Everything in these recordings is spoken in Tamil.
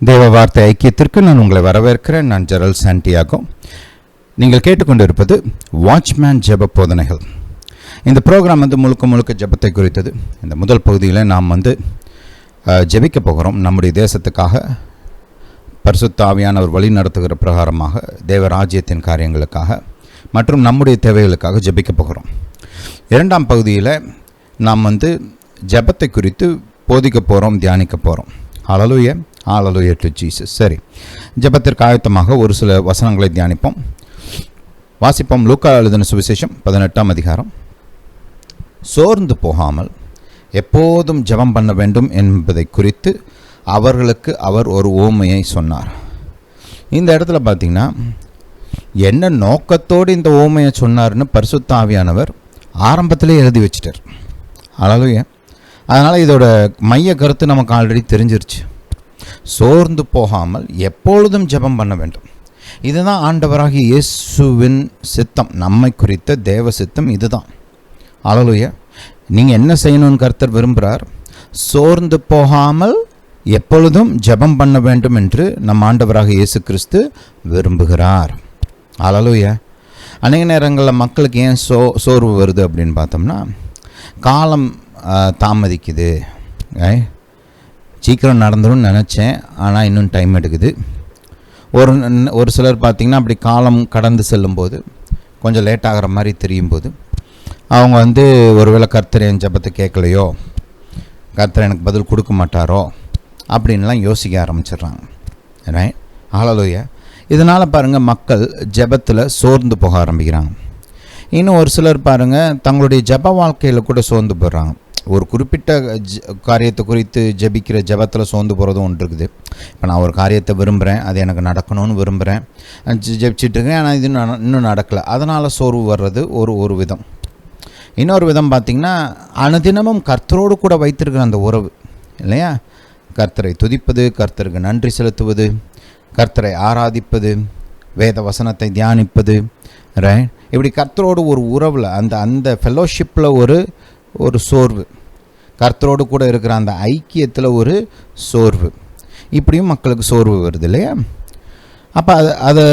தேவ வார்த்தை ஐக்கியத்திற்கு நான் உங்களை வரவேற்கிறேன். நான் ஜெரல் சாண்டியாகோ. நீங்கள் கேட்டுக்கொண்டிருப்பது வாட்ச்மேன் ஜெப போதனைகள். இந்த ப்ரோக்ராம் முழுக்க முழுக்க ஜெபத்தை குறித்தது. இந்த முதல் பகுதியில் நாம் ஜெபிக்க போகிறோம். நம்முடைய தேசத்துக்காக பரிசுத்த ஆவியானவர் வழி நடத்துகிற பிரகாரமாக தேவராஜ்யத்தின் காரியங்களுக்காக மற்றும் நம்முடைய தேவைகளுக்காக ஜெபிக்க போகிறோம். இரண்டாம் பகுதியில் நாம் ஜெபத்தை குறித்து போதிக்க போகிறோம், தியானிக்க போகிறோம். ஹல்லேலூயா, ஹல்லேலூயா டு ஜீசஸ். சரி, ஜெபத்திற்கு ஆயத்தமாக ஒரு சில வசனங்களை தியானிப்போம். வாசிப்போம். லூக்கா எழுதின சுவிசேஷம் 18ஆம் அதிகாரம். சோர்ந்து போகாமல் எப்போதும் ஜெபம் பண்ண வேண்டும் என்பதை குறித்து அவர்களுக்கு அவர் ஒரு உவமையை சொன்னார். இந்த இடத்துல பார்த்தீங்கன்னா என்ன நோக்கத்தோடு இந்த உவமையை சொன்னார்னு பரிசுத்த ஆவியானவர் ஆரம்பத்திலே எழுதி வச்சிட்டார். ஹல்லேலூயா. அதனால் இதோட மைய கருத்து நமக்கு ஆல்ரெடி தெரிஞ்சிருச்சு. சோர்ந்து போகாமல் எப்பொழுதும் ஜெபம் பண்ண வேண்டும். இதுதான் ஆண்டவராகிய இயேசுவின் சித்தம், நம்மை குறித்த தேவ சித்தம் இதுதான். ஹல்லேலூயா. நீங்கள் என்ன செய்யணும்னு கர்த்தர் விரும்புகிறார்? சோர்ந்து போகாமல் எப்பொழுதும் ஜெபம் பண்ண வேண்டும் என்று நம் ஆண்டவராக இயேசு கிறிஸ்து விரும்புகிறார். ஹல்லேலூயா. அநேக நேரங்களில் மக்களுக்கு ஏன் சோர்வு வருது அப்படின்னு பார்த்தோம்னா, காலம் தாமதிக்குது, சீக்கிரம் நடந்துடும் நினச்சேன், ஆனால் இன்னும் டைம் எடுக்குது. ஒரு சிலர் பார்த்திங்கன்னா அப்படி காலம் கடந்து செல்லும்போது கொஞ்சம் லேட் ஆகிற மாதிரி தெரியும் போது அவங்க ஒருவேளை கர்த்தர் என் ஜெபத்தை கேட்கலையோ, கர்த்தர் எனக்கு பதில் கொடுக்க மாட்டாரோ அப்படின்லாம் யோசிக்க ஆரம்பிச்சிடுறாங்க. ரைட். ஹல்லேலூயா. இதனால் பாருங்கள், மக்கள் ஜெபத்தில் சோர்ந்து போக ஆரம்பிக்கிறாங்க. இன்னும் ஒரு சிலர் பாருங்கள், தங்களுடைய ஜெப வாழ்க்கையில் கூட சோர்ந்து போடுறாங்க. ஒரு குறிப்பிட்ட காரியத்தை குறித்து ஜெபிக்கிற ஜெபத்தில் சோர்ந்து போகிறதும் ஒன்று இருக்குது. இப்போ நான் ஒரு காரியத்தை விரும்புகிறேன், அது எனக்கு நடக்கணும்னு விரும்புகிறேன், ஜெபிச்சிட்ருக்கேன், ஆனால் இது இன்னும் நடக்கலை, அதனால் சோர்வு வர்றது ஒரு விதம். இன்னொரு விதம் பார்த்திங்கன்னா, அனுதினமும் கர்த்தரோடு கூட வைத்திருக்கிற அந்த உறவு இல்லையா, கர்த்தரை துதிப்பது, கர்த்தருக்கு நன்றி செலுத்துவது, கர்த்தரை ஆராதிப்பது, வேத வசனத்தை தியானிப்பது, ரைட். இப்படி கர்த்தரோடு ஒரு உறவில் அந்த ஃபெலோஷிப்பில் ஒரு சோர்வு, கர்த்தரோடு கூட இருக்கிற அந்த ஐக்கியத்தில் ஒரு சோர்வு, இப்படியும் மக்களுக்கு சோர்வு வருது இல்லையா. அப்போ அதை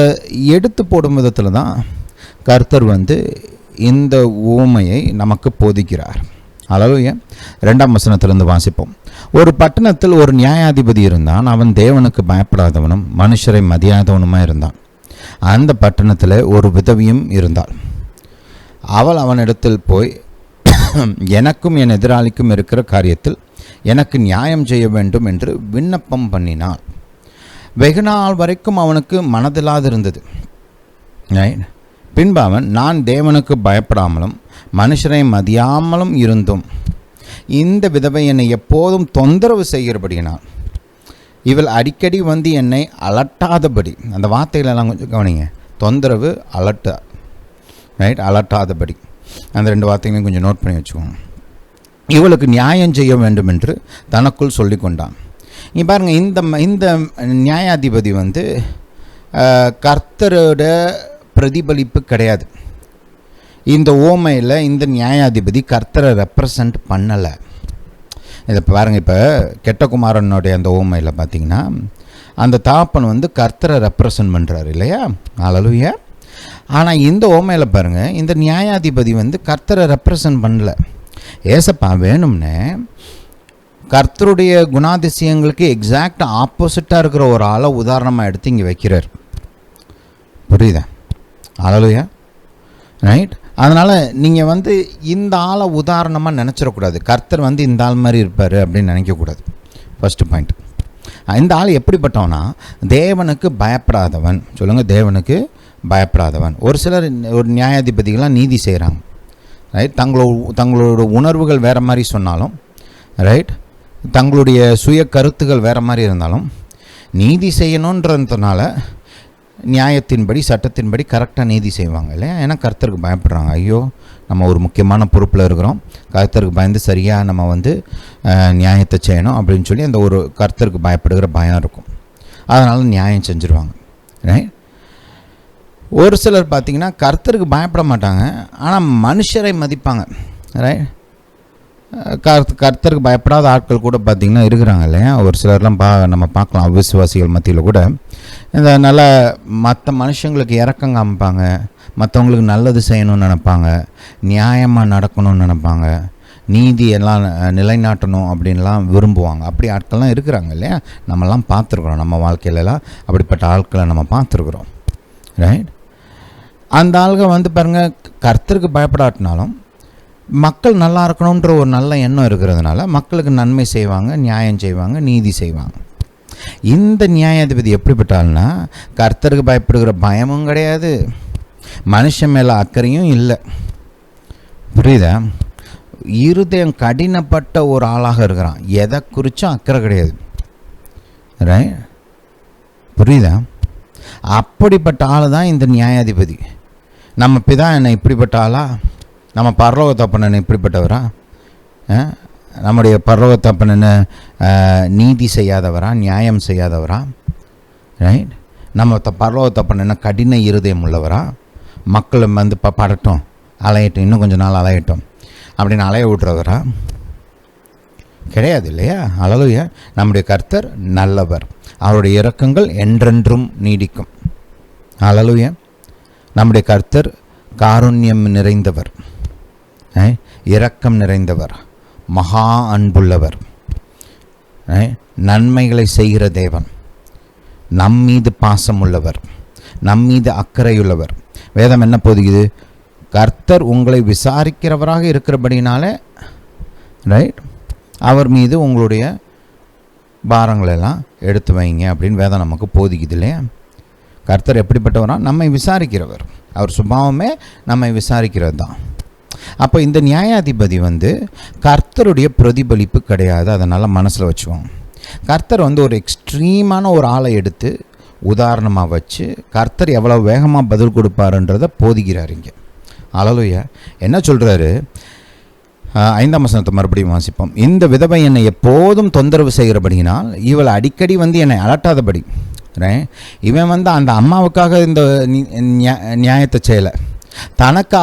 எடுத்து போடும் விதத்தில் தான் கர்த்தர் இந்த உவமையை நமக்கு போதிக்கிறார். ஹல்லேலூயா. 2ஆம் வசனத்திலிருந்து வாசிப்போம். ஒரு பட்டணத்தில் ஒரு நியாயாதிபதி இருந்தான். அவன் தேவனுக்கு பயப்படாதவனும் மனுஷரை மதியாதவனுமாக இருந்தான். அந்த பட்டணத்தில் ஒரு விதவியும் இருந்தாள். அவள் அவனிடத்தில் போய், எனக்கும் என் எதிராளிக்கும் இருக்கிற காரியத்தில் எனக்கு நியாயம் செய்ய வேண்டும் என்று விண்ணப்பம் பண்ணினாள். வெகு நாள் வரைக்கும் அவனுக்கு மனதில்லாதிருந்தது. பின்பு அவன், நான் தேவனுக்கு பயப்படாமலும் மனுஷரை மதியாமலும் இருந்தும் இந்த விதவை என்னை எப்போதும் தொந்தரவு செய்கிறபடியினாள். இவள் அடிக்கடி என்னை அலட்டாதபடி, அந்த வார்த்தைகளெல்லாம் கொஞ்சம் கவனிங்க, தொந்தரவு, ரைட், அலட்டாதபடி, அந்த 2 வார்த்தைகளையும் கொஞ்சம் நோட் பண்ணி வச்சுக்கோங்க. இவளுக்கு நியாயம் செய்ய வேண்டும் என்று தனக்குள் சொல்லி கொண்டான். நீ பாருங்கள், இந்த நியாயாதிபதி கர்த்தரோட பிரதிபலிப்பு கிடையாது. இந்த ஓமையில் இந்த நியாயாதிபதி கர்த்தரை ரெப்ரசன்ட் பண்ணலை. இதை பாருங்கள், இப்போ கெட்டகுமாரனுடைய அந்த ஓமையில் பார்த்திங்கன்னா அந்த தாப்பன் கர்த்தரை ரெப்ரசன்ட் பண்ணுறாரு இல்லையா. ஹல்லேலூயா. ஆனால் இந்த ஓமையில் பாருங்கள், இந்த நியாயாதிபதி கர்த்தரை ரெப்ரசன்ட் பண்ணல. ஏசப்பா வேணும்னு கர்த்தருடைய குணாதிசயங்களுக்கு எக்ஸாக்ட் ஆப்போசிட்டாக இருக்கிற ஒரு ஆளை உதாரணமாக எடுத்து இங்கே வைக்கிறார். புரியுதா? ஹல்லேலூயா. ரைட். அதனால் நீங்கள் இந்த ஆளை உதாரணமாக நினச்சிடக்கூடாது. கர்த்தர் இந்த ஆள் மாதிரி இருப்பார் அப்படின்னு நினைக்கக்கூடாது. First point. இந்த ஆள் எப்படிப்பட்டவனா, தேவனுக்கு பயப்படாதவன். சொல்லுங்கள், தேவனுக்கு பயப்படாதவன். ஒரு சிலர் ஒரு நியாயாதிபதிகளாக நீதி செய்கிறாங்க. ரைட். தங்களோட உணர்வுகள் வேறு மாதிரி சொன்னாலும், ரைட், தங்களுடைய சுய கருத்துகள் வேறு மாதிரி இருந்தாலும், நீதி செய்யணுன்றதுனால நியாயத்தின்படி, சட்டத்தின்படி கரெக்டாக நீதி செய்வாங்க இல்லையா. ஏன்னா கர்த்தருக்கு பயப்படுறாங்க. ஐயோ, நம்ம ஒரு முக்கியமான பொறுப்பில் இருக்கிறோம், கர்த்தருக்கு பயந்து சரியாக நம்ம நியாயத்தை செய்யணும் அப்படின்னு சொல்லி அந்த ஒரு கர்த்தருக்கு பயப்படுகிற பயம் இருக்கும். அதனால் நியாயம் செஞ்சுருவாங்க. ரைட். ஒரு சிலர் பார்த்திங்கன்னா கர்த்தருக்கு பயப்பட மாட்டாங்க, ஆனால் மனுஷரை மதிப்பாங்க. ரைட். கர்த்தருக்கு பயப்படாத ஆட்கள் கூட பார்த்திங்கன்னா இருக்கிறாங்க இல்லையா. ஒரு சிலர்லாம் நம்ம பார்க்கலாம் அவிசுவாசிகள் மத்தியில் கூட இந்த நல்ல மற்ற மனுஷங்களுக்கு இறக்கம் காமிப்பாங்க, மற்றவங்களுக்கு நல்லது செய்யணும்னு நினைப்பாங்க, நியாயமாக நடக்கணும்னு நினைப்பாங்க, நீதி எல்லாம் நிலைநாட்டணும் அப்படின்லாம் விரும்புவாங்க. அப்படி ஆட்கள்லாம் இருக்கிறாங்க இல்லையா. நம்மலாம் பார்த்துருக்குறோம், நம்ம வாழ்க்கையிலலாம் அப்படிப்பட்ட ஆட்களை நம்ம பார்த்துருக்குறோம், ரைட். அந்த ஆள்கள் பாருங்கள், கர்த்தருக்கு பயப்படாட்டினாலும் மக்கள் நல்லா இருக்கணுன்ற ஒரு நல்ல எண்ணம் இருக்கிறதுனால மக்களுக்கு நன்மை செய்வாங்க, நியாயம் செய்வாங்க, நீதி செய்வாங்க. இந்த நியாயாதிபதி எப்படிப்பட்டால்னா கர்த்தருக்கு பயப்படுகிற பயமும் கிடையாது, மனுஷன் மேலே அக்கறையும் இல்லை. புரியுதா? இருதயம் கடினப்பட்ட ஒரு ஆளாக இருக்கிறான், எதை குறித்தும் அக்கறை கிடையாது, ரைட். புரியுதா? அப்படிப்பட்ட ஆள் தான் இந்த நியாயாதிபதி. நம்ம பிதா என்ன இப்படிப்பட்ட ஆளா? நம்ம பரலோக தகப்பன் என்ன இப்படிப்பட்டவரா? நம்முடைய பரலோக தகப்பன் என்ன நீதி செய்யாதவரா, நியாயம் செய்யாதவரா? ரைட். நம்ம பரலோக தகப்பன் என்ன கடின இருதயம் உள்ளவரா? மக்கள் படட்டும், அலையட்டும், இன்னும் கொஞ்சம் நாள் அலையட்டும் அப்படின்னு அலைய விட்டுறவரா? கிடையாது இல்லையா. அல்லேலூயா. நம்முடைய கர்த்தர் நல்லவர், அவருடைய இரக்கங்கள் என்றென்றும் நீடிக்கும். அல்லேலூயா. நம்முடைய கர்த்தர் காருண்யம் நிறைந்தவர், இரக்கம் நிறைந்தவர், மகா அன்புள்ளவர், நன்மைகளை செய்கிற தேவன், நம்மீது பாசம் உள்ளவர், நம்மீது அக்கறையுள்ளவர். வேதம் என்ன போதுகிறது? கர்த்தர் உங்களை விசாரிக்கிறவராக இருக்கிறபடினாலே, ரைட், அவர் மீது உங்களுடைய பாரங்களெல்லாம் எடுத்து வைங்க அப்படின்னு வேதம் நமக்கு போதிக்குது இல்லையா. கர்த்தர் எப்படிப்பட்டவரா? நம்மை விசாரிக்கிறவர். அவர் சுபாவமே நம்மை விசாரிக்கிறது தான். அப்போ இந்த நியாயாதிபதி கர்த்தருடைய பிரதிபலிப்பு கிடையாது, அதனால் மனசில் வச்சுவாங்க. கர்த்தர் ஒரு எக்ஸ்ட்ரீமான ஒரு ஆளை எடுத்து உதாரணமாக வச்சு கர்த்தர் எவ்வளோ வேகமாக பதில் கொடுப்பாருன்றதை போதிக்கிறார் இங்கே. அல்லேலூயா. என்ன சொல்கிறாரு? 5ஆம் வசனத்தை மறுபடியும் வாசிப்போம். இந்த விதவை என்னை எப்போதும் தொந்தரவு செய்கிறபடியினால் இவள் அடிக்கடி என்னை அலட்டாதபடி. இவன் அந்த அம்மாவுக்காக இந்த நியாயத்தை செய்யலை, தனக்கு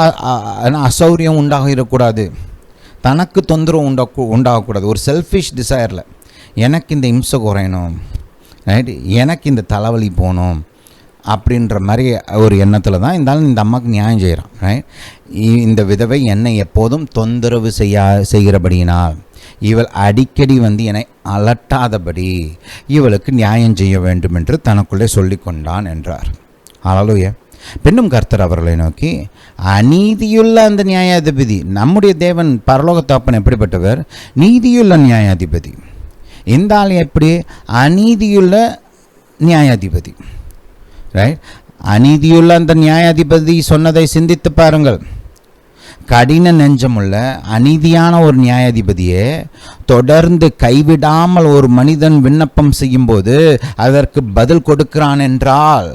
அசௌரியம் உண்டாகிடக்கூடாது, தனக்கு தொந்தரவு உண்டாகக்கூடாது, ஒரு செல்ஃபிஷ் டிசையரில் எனக்கு இந்த இம்சை குறையணும், ரைட், எனக்கு இந்த தலைவலி போகணும் அப்படின்ற மாதிரி ஒரு எண்ணத்தில் தான் இருந்தாலும் இந்த அம்மாவுக்கு நியாயம் செய்கிறான், ரைட். இந்த விதவை என்னை எப்போதும் தொந்தரவு செய்கிறபடியினால் இவள் அடிக்கடி என்னை அலட்டாதபடி இவளுக்கு நியாயம் செய்ய வேண்டும் என்று தனக்குள்ளே சொல்லி கொண்டான் என்றார். அல்லேலூயா. பின்னும் கர்த்தர் அவர்களை நோக்கி, அநீதியுள்ள அந்த நியாயாதிபதி, நம்முடைய தேவன் பரலோக தகப்பன் எப்படிப்பட்டவர்? நீதியுள்ள நியாயாதிபதி. இந்த ஆள் எப்படி? அநீதியுள்ள நியாயாதிபதி, ரைட். அநீதியுள்ள அந்த நியாயாதிபதி சொன்னதை சிந்தித்து பாருங்கள். கடின நெஞ்சமுள்ள அநீதியான ஒரு நியாயாதிபதியே தொடர்ந்து கைவிடாமல் ஒரு மனிதன் விண்ணப்பம் செய்யும்போது அதற்கு பதில் கொடுக்கிறான் என்றால்,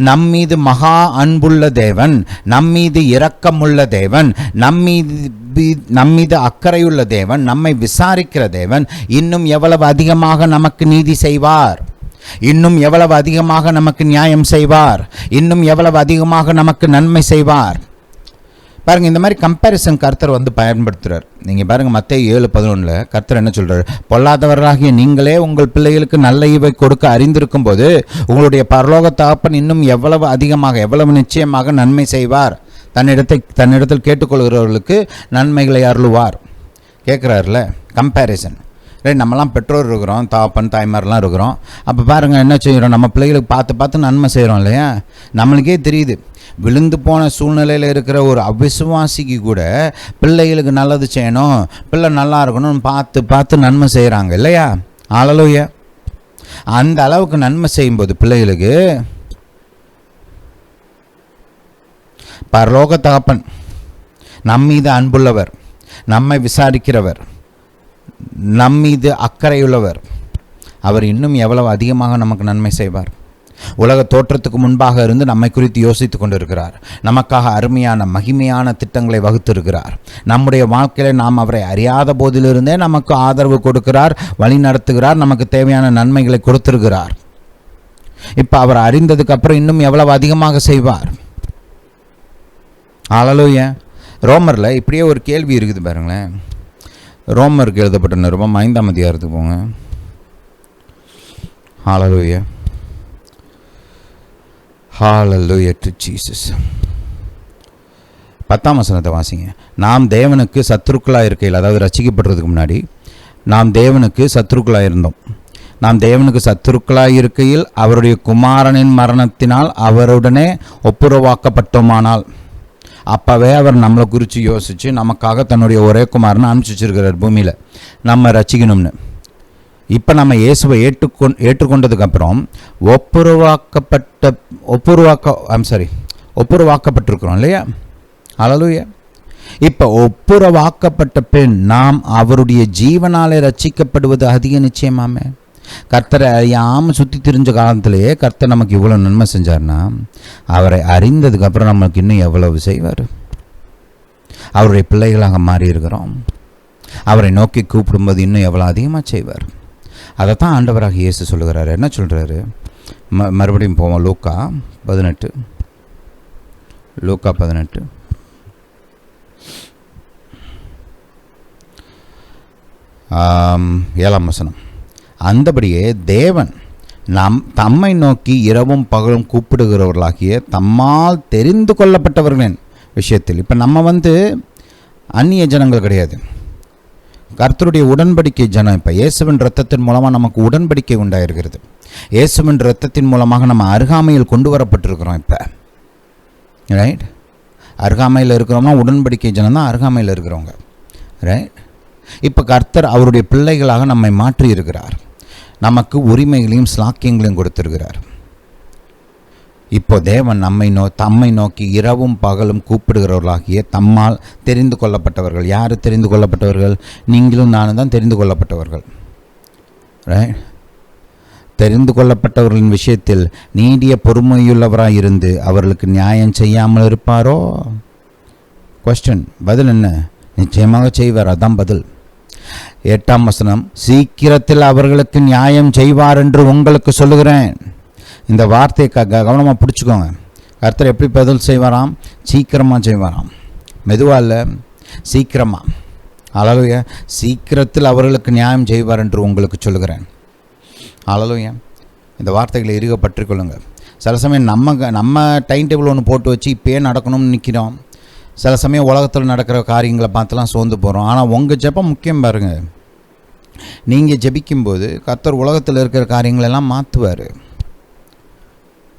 நம்மீது மகா அன்புள்ள தேவன், நம்மீது இரக்கமுள்ள தேவன், நம்மீது அக்கறையுள்ள தேவன், நம்மை விசாரிக்கிற தேவன் இன்னும் எவ்வளவு அதிகமாக நமக்கு நீதி செய்வார், இன்னும் எவ்வளவு அதிகமாக நமக்கு நியாயம் செய்வார், இன்னும் எவ்வளவு அதிகமாக நமக்கு நன்மை செய்வார். பாருங்கள், இந்த மாதிரி கம்பேரிசன் கர்த்தர் பயன்படுத்துகிறார். நீங்கள் பாருங்கள், மத்தேயு 7:11 கர்த்தர் என்ன சொல்கிறார்? பொல்லாதவர்களாகிய நீங்களே உங்கள் பிள்ளைகளுக்கு நல்ல ஈவை கொடுக்க அறிந்திருக்கும் போது உங்களுடைய பரலோக தகப்பன் இன்னும் எவ்வளவு அதிகமாக, எவ்வளவு நிச்சயமாக நன்மை செய்வார், தன்னிடத்தில் கேட்டுக்கொள்கிறவர்களுக்கு நன்மைகளை அருளுவார். கேட்குறாருல, கம்பேரிசன், ரைட். நம்மலாம் பெற்றோர் இருக்கிறோம், தாப்பன் தாய்மாரெலாம் இருக்கிறோம். அப்போ பாருங்கள் என்ன செய்கிறோம், நம்ம பிள்ளைகளுக்கு பார்த்து நன்மை செய்கிறோம் இல்லையா. நம்மளுக்கே தெரியுது, விழுந்து போன சூழ்நிலையில் இருக்கிற ஒரு அவிசுவாசிக்கு கூட பிள்ளைகளுக்கு நல்லது செய்யணும், பிள்ளை நல்லா இருக்கணும்னு பார்த்து நன்மை செய்கிறாங்க இல்லையா. அல்லேலூயா. அந்த அளவுக்கு நன்மை செய்யும்போது பிள்ளைகளுக்கு பரலோக தகப்பன் நம்மீது அன்புள்ளவர், நம்மை விசாரிக்கிறவர், நம்மீது அக்கறையுள்ளவர், அவர் இன்னும் எவ்வளவு அதிகமாக நமக்கு நன்மை செய்வார். உலக தோற்றத்துக்கு முன்பாக இருந்து நம்மை குறித்து யோசித்து கொண்டிருக்கிறார். நமக்காக அருமையான மகிமையான திட்டங்களை வகுத்திருக்கிறார். நம்முடைய வாழ்க்கையில் நாம் அவரை அறியாத போதிலிருந்தே நமக்கு ஆதரவு கொடுக்கிறார், வழி நடத்துகிறார், நமக்கு தேவையான நன்மைகளை கொடுத்திருக்கிறார். இப்போ அவர் அறிந்ததுக்கு அப்புறம் இன்னும் எவ்வளவு அதிகமாக செய்வார். அல்லேலூயா. ரோமரில் இப்படியே ஒரு கேள்வி இருக்குது பாருங்களேன். ரோமருக்கு எழுதப்பட்ட நிருபம் 5ஆம் அதிகாரத்துக்கு போங்க. ஹல்லேலூயா, ஹல்லேலூயா டு ஜீசஸ். 10ஆம் வசனத்தை வாசிங்க. நாம் தேவனுக்கு சத்துருக்களாக இருக்கையில், அதாவது ரட்சிக்கப்படுறதுக்கு முன்னாடி நாம் தேவனுக்கு சத்துருக்களாக இருந்தோம். நாம் தேவனுக்கு சத்துருக்களாக இருக்கையில் அவருடைய குமாரனின் மரணத்தினால் அவருடனே ஒப்புரவாக்கப்பட்டோமானால், அப்போவே அவர் நம்மளை குறித்து யோசித்து நமக்காக தன்னுடைய ஒரே குமாரனை அனுப்பிச்சி வச்சிருக்கிறார் பூமியில் நம்ம ரட்சிக்கணும்னு. இப்போ நம்ம இயேசுவை ஏற்றுக்கொண்டதுக்கப்புறம் ஒப்புரவாக்கப்பட்டிருக்கிறோம் இல்லையா? ஹல்லேலூயா. இப்போ ஒப்புரவாக்கப்பட்ட பின் நாம் அவருடைய ஜீவனாலே ரட்சிக்கப்படுவது அதிக நிச்சயமாமே. கர்த்தரை அறியாமல் சுற்றி திரிஞ்ச காலத்திலேயே கர்த்தர் நமக்கு இவ்வளோ நன்மை செஞ்சார்னா, அவரை அறிந்ததுக்கப்புறம் நமக்கு இன்னும் எவ்வளவு செய்வார். அவருடைய பிள்ளைகளாக மாறி இருக்கிறோம். அவரை நோக்கி கூப்பிடும்போது இன்னும் எவ்வளோ அதிகமாக செய்வார். அதைத்தான் ஆண்டவராக இயேசு சொல்லுகிறாரு. என்ன சொல்கிறாரு? மறுபடியும் போவோம். லூக்கா 18 7ஆம் வசனம். அந்தபடியே தேவன் தம்மை நோக்கி இரவும் பகலும் கூப்பிடுகிறவர்களாகிய தம்மால் தெரிந்து கொள்ளப்பட்டவர்களின் விஷயத்தில், இப்போ நம்ம அந்நிய ஜனங்கள் கிடையாது, கர்த்தருடைய உடன்படிக்கை ஜனம். இப்போ இயேசுவின் இரத்தத்தின் மூலமாக நமக்கு உடன்படிக்கை உண்டாயிருக்கிறது. இயேசுவின் இரத்தத்தின் மூலமாக நம்ம அருகாமையில் கொண்டு வரப்பட்டிருக்கிறோம். இப்போ ரைட், அருகாமையில் இருக்கிறோம்னா உடன்படிக்கை ஜனம் தான் அருகாமையில் இருக்கிறவங்க. ரைட். இப்போ கர்த்தர் அவருடைய பிள்ளைகளாக நம்மை மாற்றி இருக்கிறார். நமக்கு உரிமைகளையும் ஸ்லாக்கியங்களையும் கொடுத்திருக்கிறார். இப்போ தேவன் தம்மை நோக்கி இரவும் பகலும் கூப்பிடுகிறவர்களாகிய தம்மால் தெரிந்து கொள்ளப்பட்டவர்கள். யார் தெரிந்து கொள்ளப்பட்டவர்கள்? நீங்களும் நானும் தான் தெரிந்து கொள்ளப்பட்டவர்கள். ரைட். தெரிந்து கொள்ளப்பட்டவர்களின் விஷயத்தில் நீடிய பொறுமையுள்ளவராக இருந்து அவர்களுக்கு நியாயம் செய்யாமல் இருப்பாரோ? கொஸ்டின். பதில் என்ன? நிச்சயமாக செய்வார். அதான் பதில். 8ஆம் வசனம். சீக்கிரத்தில் அவர்களுக்கு நியாயம் செய்வார் என்று உங்களுக்கு சொல்லுகிறேன். இந்த வார்த்தையை கவனமாக பிடிச்சிக்கோங்க. கர்த்தர் எப்படி பதில் செய்வாராம்? சீக்கிரமாக செய்வாராம். மெதுவாக இல்லை, சீக்கிரமாக. ஹல்லேலூயா. சீக்கிரத்தில் அவர்களுக்கு நியாயம் செய்வார் என்று உங்களுக்கு சொல்லுகிறேன். ஹல்லேலூயா. இந்த வார்த்தைகளை இறுக பற்றிக்கொள்ளுங்கள். சில சமயம் நம்ம டைம் டேபிள் ஒன்று போட்டு வச்சு இப்போயே நடக்கணும்னு நிற்கிறோம். சில சமயம் உலகத்தில் நடக்கிற காரியங்களை பார்த்துலாம் சோர்ந்து போகிறோம். ஆனால் உங்கள் ஜெபம் முக்கியம் பாருங்கள். நீங்கள் ஜெபிக்கும்போது கர்த்தர் உலகத்தில் இருக்கிற காரியங்களெல்லாம் மாற்றுவார்.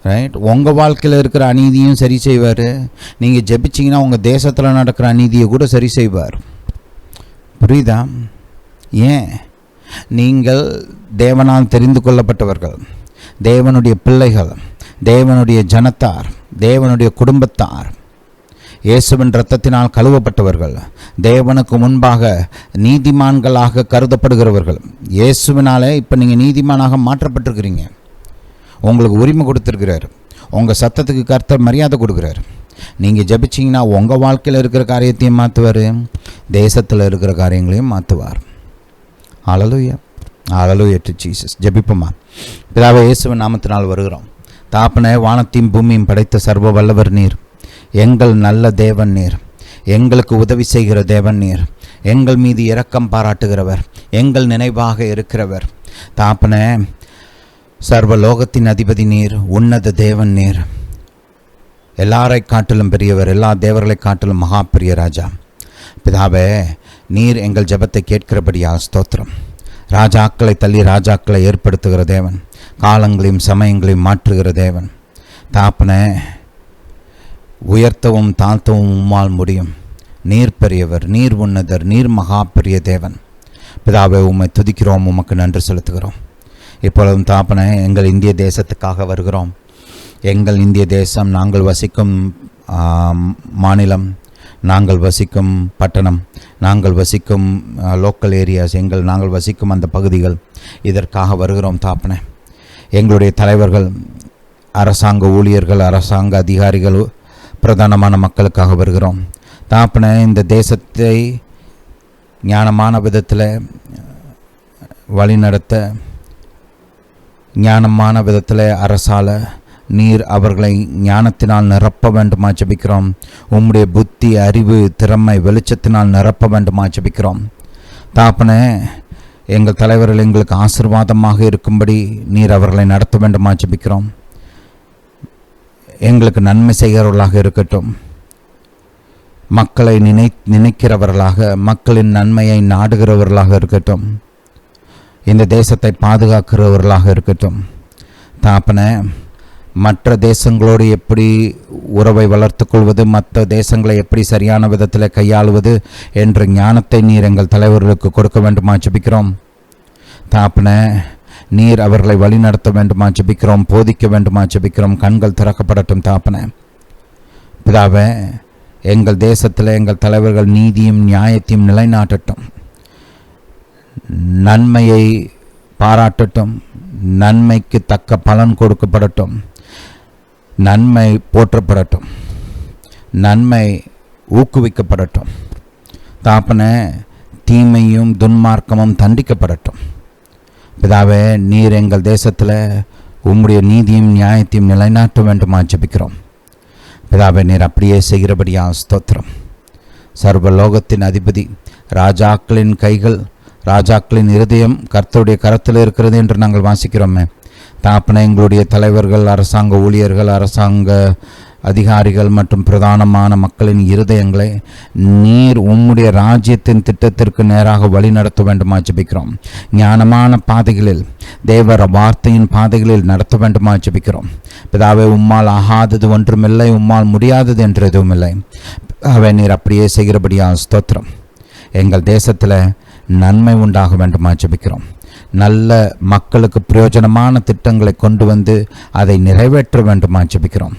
ரைட். உங்கள் வாழ்க்கையில் இருக்கிற அநீதியும் சரி செய்வார். நீங்கள் ஜெபிச்சிங்கன்னா உங்கள் தேசத்தில் நடக்கிற அநீதியை கூட சரி செய்வார். புரியுதா? ஏன்? நீங்கள் தேவனால் தெரிந்து கொள்ளப்பட்டவர்கள், தேவனுடைய பிள்ளைகள், தேவனுடைய ஜனத்தார், தேவனுடைய குடும்பத்தார், இயேசுவின் இரத்தத்தினால் கழுவப்பட்டவர்கள், தேவனுக்கு முன்பாக நீதிமான்களாக கருதப்படுகிறவர்கள். இயேசுவினாலே இப்போ நீங்கள் நீதிமானாக மாற்றப்பட்டிருக்கிறீங்க. உங்களுக்கு உரிமை கொடுத்துருக்கிறார். உங்கள் சத்தத்துக்கு கர்த்தர் மரியாதை கொடுக்குறார். நீங்கள் ஜெபிச்சிங்கன்னா உங்கள் வாழ்க்கையில் இருக்கிற காரியத்தையும் மாற்றுவார், தேசத்தில் இருக்கிற காரியங்களையும் மாற்றுவார். ஹல்லேலூயா, ஹல்லேலூயா டு ஜீசஸ். ஜெபிப்போமா. பிதாவே, இயேசுவின் நாமத்தினால் வருகிறோம். தாப்பனே, வானத்தையும் பூமியும் படைத்த சர்வ வல்லவர் நீர். எங்கள் நல்ல தேவன் நீர். எங்களுக்கு உதவி செய்கிற தேவன் நீர். எங்கள் மீது இரக்கம் பாராட்டுகிறவர், எங்கள் நினைவாக இருக்கிறவர். தாப்பனே, சர்வ லோகத்தின் அதிபதி நீர், உன்னத தேவன் நீர். எல்லாரை காட்டிலும் பெரியவர், எல்லா தேவர்களை காட்டிலும் மகா பெரிய ராஜா. பிதாவே, நீர் எங்கள் ஜெபத்தை கேட்கிறபடியாக ஸ்தோத்திரம். ராஜாக்களை தள்ளி ராஜாக்களை ஏற்படுத்துகிற தேவன், காலங்களையும் சமயங்களையும் மாற்றுகிற தேவன். தாப்பனே, உயர்த்தவும் தாழ்த்தவும் உம்மால் முடியும். நீர் பெரியவர், நீர் உன்னதர், நீர் மகா பெரிய தேவன். பிதாவே, உம்மை துதிக்கிறோம், உமக்கு நன்றி செலுத்துகிறோம். இப்பொழுதும் தாப்பனே, எங்கள் இந்திய தேசத்துக்காக வருகிறோம். எங்கள் இந்திய தேசம், நாங்கள் வசிக்கும் மாநிலம், நாங்கள் வசிக்கும் பட்டணம், நாங்கள் வசிக்கும் லோக்கல் ஏரியாஸ், நாங்கள் வசிக்கும் அந்த பகுதிகள், இதற்காக வருகிறோம் தாப்பனே. எங்களுடைய தலைவர்கள், அரசாங்க ஊழியர்கள், அரசாங்க அதிகாரிகள், பிரதானமான மக்களுக்காக வருகிறோம் தாப்பனே. இந்த தேசத்தை ஞானமான விதத்தில் வழிநடத்த, ஞானமான விதத்தில் அரசால நீர் அவர்களை ஞானத்தினால் நிரப்ப வேண்டுமா ஜெபிக்கிறோம். உம்முடைய புத்தி, அறிவு, திறமை, வெளிச்சத்தினால் நிரப்ப வேண்டுமா ஜெபிக்கிறோம். தாப்பனே, எங்கள் தலைவர்கள் எங்களுக்கு ஆசீர்வாதமாக இருக்கும்படி நீர் அவர்களை நடத்த வேண்டுமா ஜெபிக்கிறோம். எங்களுக்கு நன்மை செய்கிறவர்களாக இருக்கட்டும், மக்களை நினைக்கிறவர்களாக, மக்களின் நன்மையை நாடுகிறவர்களாக இருக்கட்டும், இந்த தேசத்தை பாதுகாக்கிறவர்களாக இருக்கட்டும். தாப்பனே, மற்ற தேசங்களோடு எப்படி உறவை வளர்த்து கொள்வது, மற்ற தேசங்களை எப்படி சரியான விதத்தில் கையாளுவது என்ற ஞானத்தை நீர் எங்கள் தலைவர்களுக்கு கொடுக்க வேண்டுமா ஜெபிக்கிறோம். தாப்பனே, நீர் அவர்களை வழி நடத்த வேண்டுமா ஜெபிக்கிறோம், போதிக்க வேண்டுமா ஜெபிக்கிறோம். கண்கள் திறக்கப்படட்டும் தாப்பனே. பிதாவே, எங்கள் தேசத்தில் எங்கள் தலைவர்கள் நீதியும் நியாயத்தையும் நிலைநாட்டட்டும், நன்மையை பாராட்டட்டும், நன்மைக்கு தக்க பலன் கொடுக்கப்படட்டும், நன்மை போற்றப்படட்டும், நன்மை ஊக்குவிக்கப்படட்டும். தாப்பனே, தீமையும் துன்மார்க்கமும் தண்டிக்கப்படட்டும். பிதாவே, நீர் எங்கள் தேசத்தில் உம்முடைய நீதியும் நியாயத்தையும் நிலைநாட்ட வேண்டுமா ஜெபிக்கிறோம். பிதாவே, நீர் அப்படியே செய்கிறபடியா ஸ்தோத்திரம். சர்வலோகத்தின் அதிபதி, ராஜாக்களின் கைகள், ராஜாக்களின் இருதயம் கர்த்தருடைய கரத்தில் இருக்கிறது என்று நாங்கள் வாசிக்கிறோமே. தாப்பனை, எங்களுடைய தலைவர்கள், அரசாங்க ஊழியர்கள், அரசாங்க அதிகாரிகள் மற்றும் பிரதானமான மக்களின் இருதயங்களை நீர் உம்முடைய ராஜ்யத்தின் திட்டத்திற்கு நேராக வழி நடத்த வேண்டுமா ஜெபிக்கிறோம். ஞானமான பாதைகளில், தேவ வார்த்தையின் பாதைகளில் நடத்த வேண்டுமா ஜெபிக்கிறோம். பிதாவே, உம்மால் ஆகாதது ஒன்றுமில்லை, உம்மால் முடியாதது என்று எதுவும் இல்லை. பிதாவே, நீர் அப்படியே செய்கிறபடியா ஸ்தோத்திரம். எங்கள் தேசத்தில் நன்மை உண்டாக வேண்டுமா ஜெபிக்கிறோம். நல்ல மக்களுக்கு பிரயோஜனமான திட்டங்களை கொண்டு வந்து அதை நிறைவேற்ற வேண்டுமா ஜெபிக்கிறோம்.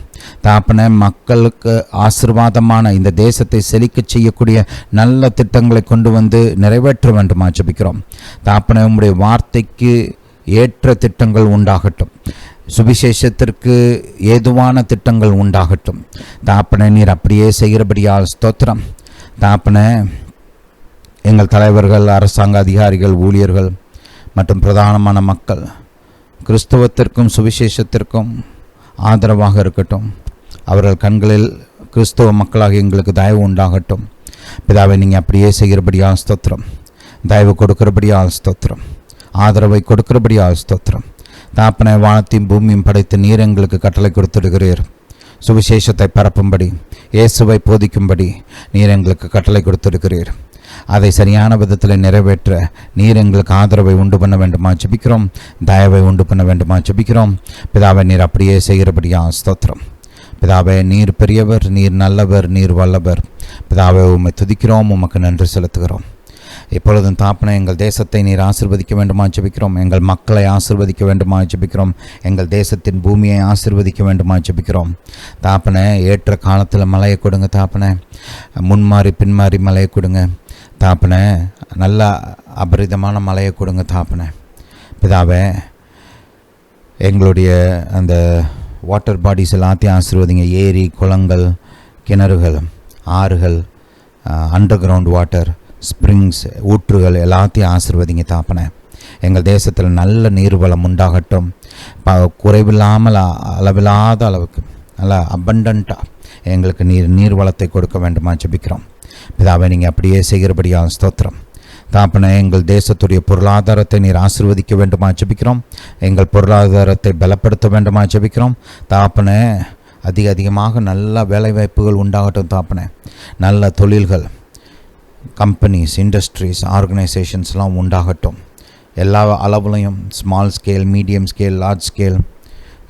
தாப்பனே, மக்களுக்கு ஆசீர்வாதமான இந்த தேசத்தை செழிக்க செய்யக்கூடிய நல்ல திட்டங்களை கொண்டு வந்து நிறைவேற்ற வேண்டுமா ஜெபிக்கிறோம். தாப்பனே, உம்முடைய வார்த்தைக்கு ஏற்ற திட்டங்கள் உண்டாகட்டும், சுவிசேஷத்திற்கு ஏதுவான திட்டங்கள் உண்டாகட்டும். தாப்பனே, நீர் அப்படியே செய்கிறபடியால் ஸ்தோத்திரம். தாப்பனே, எங்கள் தலைவர்கள், அரசாங்க அதிகாரிகள், ஊழியர்கள் மற்றும் பிரதானமான மக்கள் கிறிஸ்தவத்திற்கும் சுவிசேஷத்திற்கும் ஆதரவாக இருக்கட்டும். அவர்கள் கண்களில் கிறிஸ்தவ மக்களாக எங்களுக்கு தயவு உண்டாகட்டும். பிதாவை, நீங்கள் அப்படியே செய்கிறபடியா ஸ்தோத்திரம். தயவு கொடுக்கிறபடியா ஸ்தோத்திரம். ஆதரவை கொடுக்கிறபடியா ஸ்தோத்திரம். தாப்பனை, வானத்தையும் பூமியும் படைத்து நீர் எங்களுக்கு கட்டளை கொடுத்திருக்கிறீர். சுவிசேஷத்தை பரப்பும்படி, இயேசுவை போதிக்கும்படி நீர் எங்களுக்கு கட்டளை கொடுத்திருக்கிறீர். அதை சரியான விதத்தில் நிறைவேற்ற நீர் எங்களுக்கு ஆதரவை உண்டு பண்ண வேண்டுமா ஜெபிக்கிறோம். தயவை உண்டு பண்ண வேண்டுமா ஜெபிக்கிறோம். பிதாவை, நீர் அப்படியே செய்கிறபடியா ஸ்தோத்திரம். பிதாவே, நீர் பெரியவர், நீர் நல்லவர், நீர் வல்லவர். பிதாவை, உம்மை துதிக்கிறோம், உமக்கு நன்றி செலுத்துகிறோம். இப்பொழுதும் தாப்பனை, எங்கள் தேசத்தை நீர் ஆசீர்வதிக்க வேண்டுமா ஜெபிக்கிறோம். எங்கள் மக்களை ஆசீர்வதிக்க வேண்டுமா ஜெபிக்கிறோம். எங்கள் தேசத்தின் பூமியை ஆசீர்வதிக்க வேண்டுமா ஜெபிக்கிறோம். தாப்பனை, ஏற்ற காலத்தில் மழையை கொடுங்க. தாப்பனை, முன்மாறி பின்மாறி மழையை கொடுங்க. தாப்பனை, நல்ல அபரிதமான மழையை கொடுங்க. தாப்பனை, பிதாவே, எங்களுடைய அந்த வாட்டர் பாடிஸ் எல்லாத்தையும் ஆசீர்வதிங்க. ஏரி, குளங்கள், கிணறுகள், ஆறுகள், அண்டர் கிரவுண்ட் வாட்டர், ஸ்ப்ரிங்ஸ், ஊற்றுகள் எல்லாத்தையும் ஆசீர்வதிங்க. தாப்பனை, எங்கள் தேசத்தில் நல்ல நீர்வளம் உண்டாகட்டும். குறைவில்லாமல் அளவில்லாத அளவுக்கு நல்லா அபண்டண்ட்டாக எங்களுக்கு நீர்வளத்தை கொடுக்க வேண்டுமா ஜெபிக்கிறோம். பிதாவை, நீங்கள் அப்படியே செய்கிறபடியா ஸ்தோத்திரம். தாப்பனை, எங்கள் தேசத்துடைய பொருளாதாரத்தை நீர் ஆசீர்வதிக்க வேண்டுமா ஜெபிக்கிறோம். எங்கள் பொருளாதாரத்தை பலப்படுத்த வேண்டுமா ஜெபிக்கிறோம். தாப்பனை, அதிகமாக நல்ல வேலைவாய்ப்புகள் உண்டாகட்டும். தாப்பனை, நல்ல தொழில்கள், கம்பெனிஸ், இண்டஸ்ட்ரீஸ், ஆர்கனைசேஷன்ஸ்லாம் உண்டாகட்டும். எல்லா அளவுலையும், small scale, medium scale, large scale,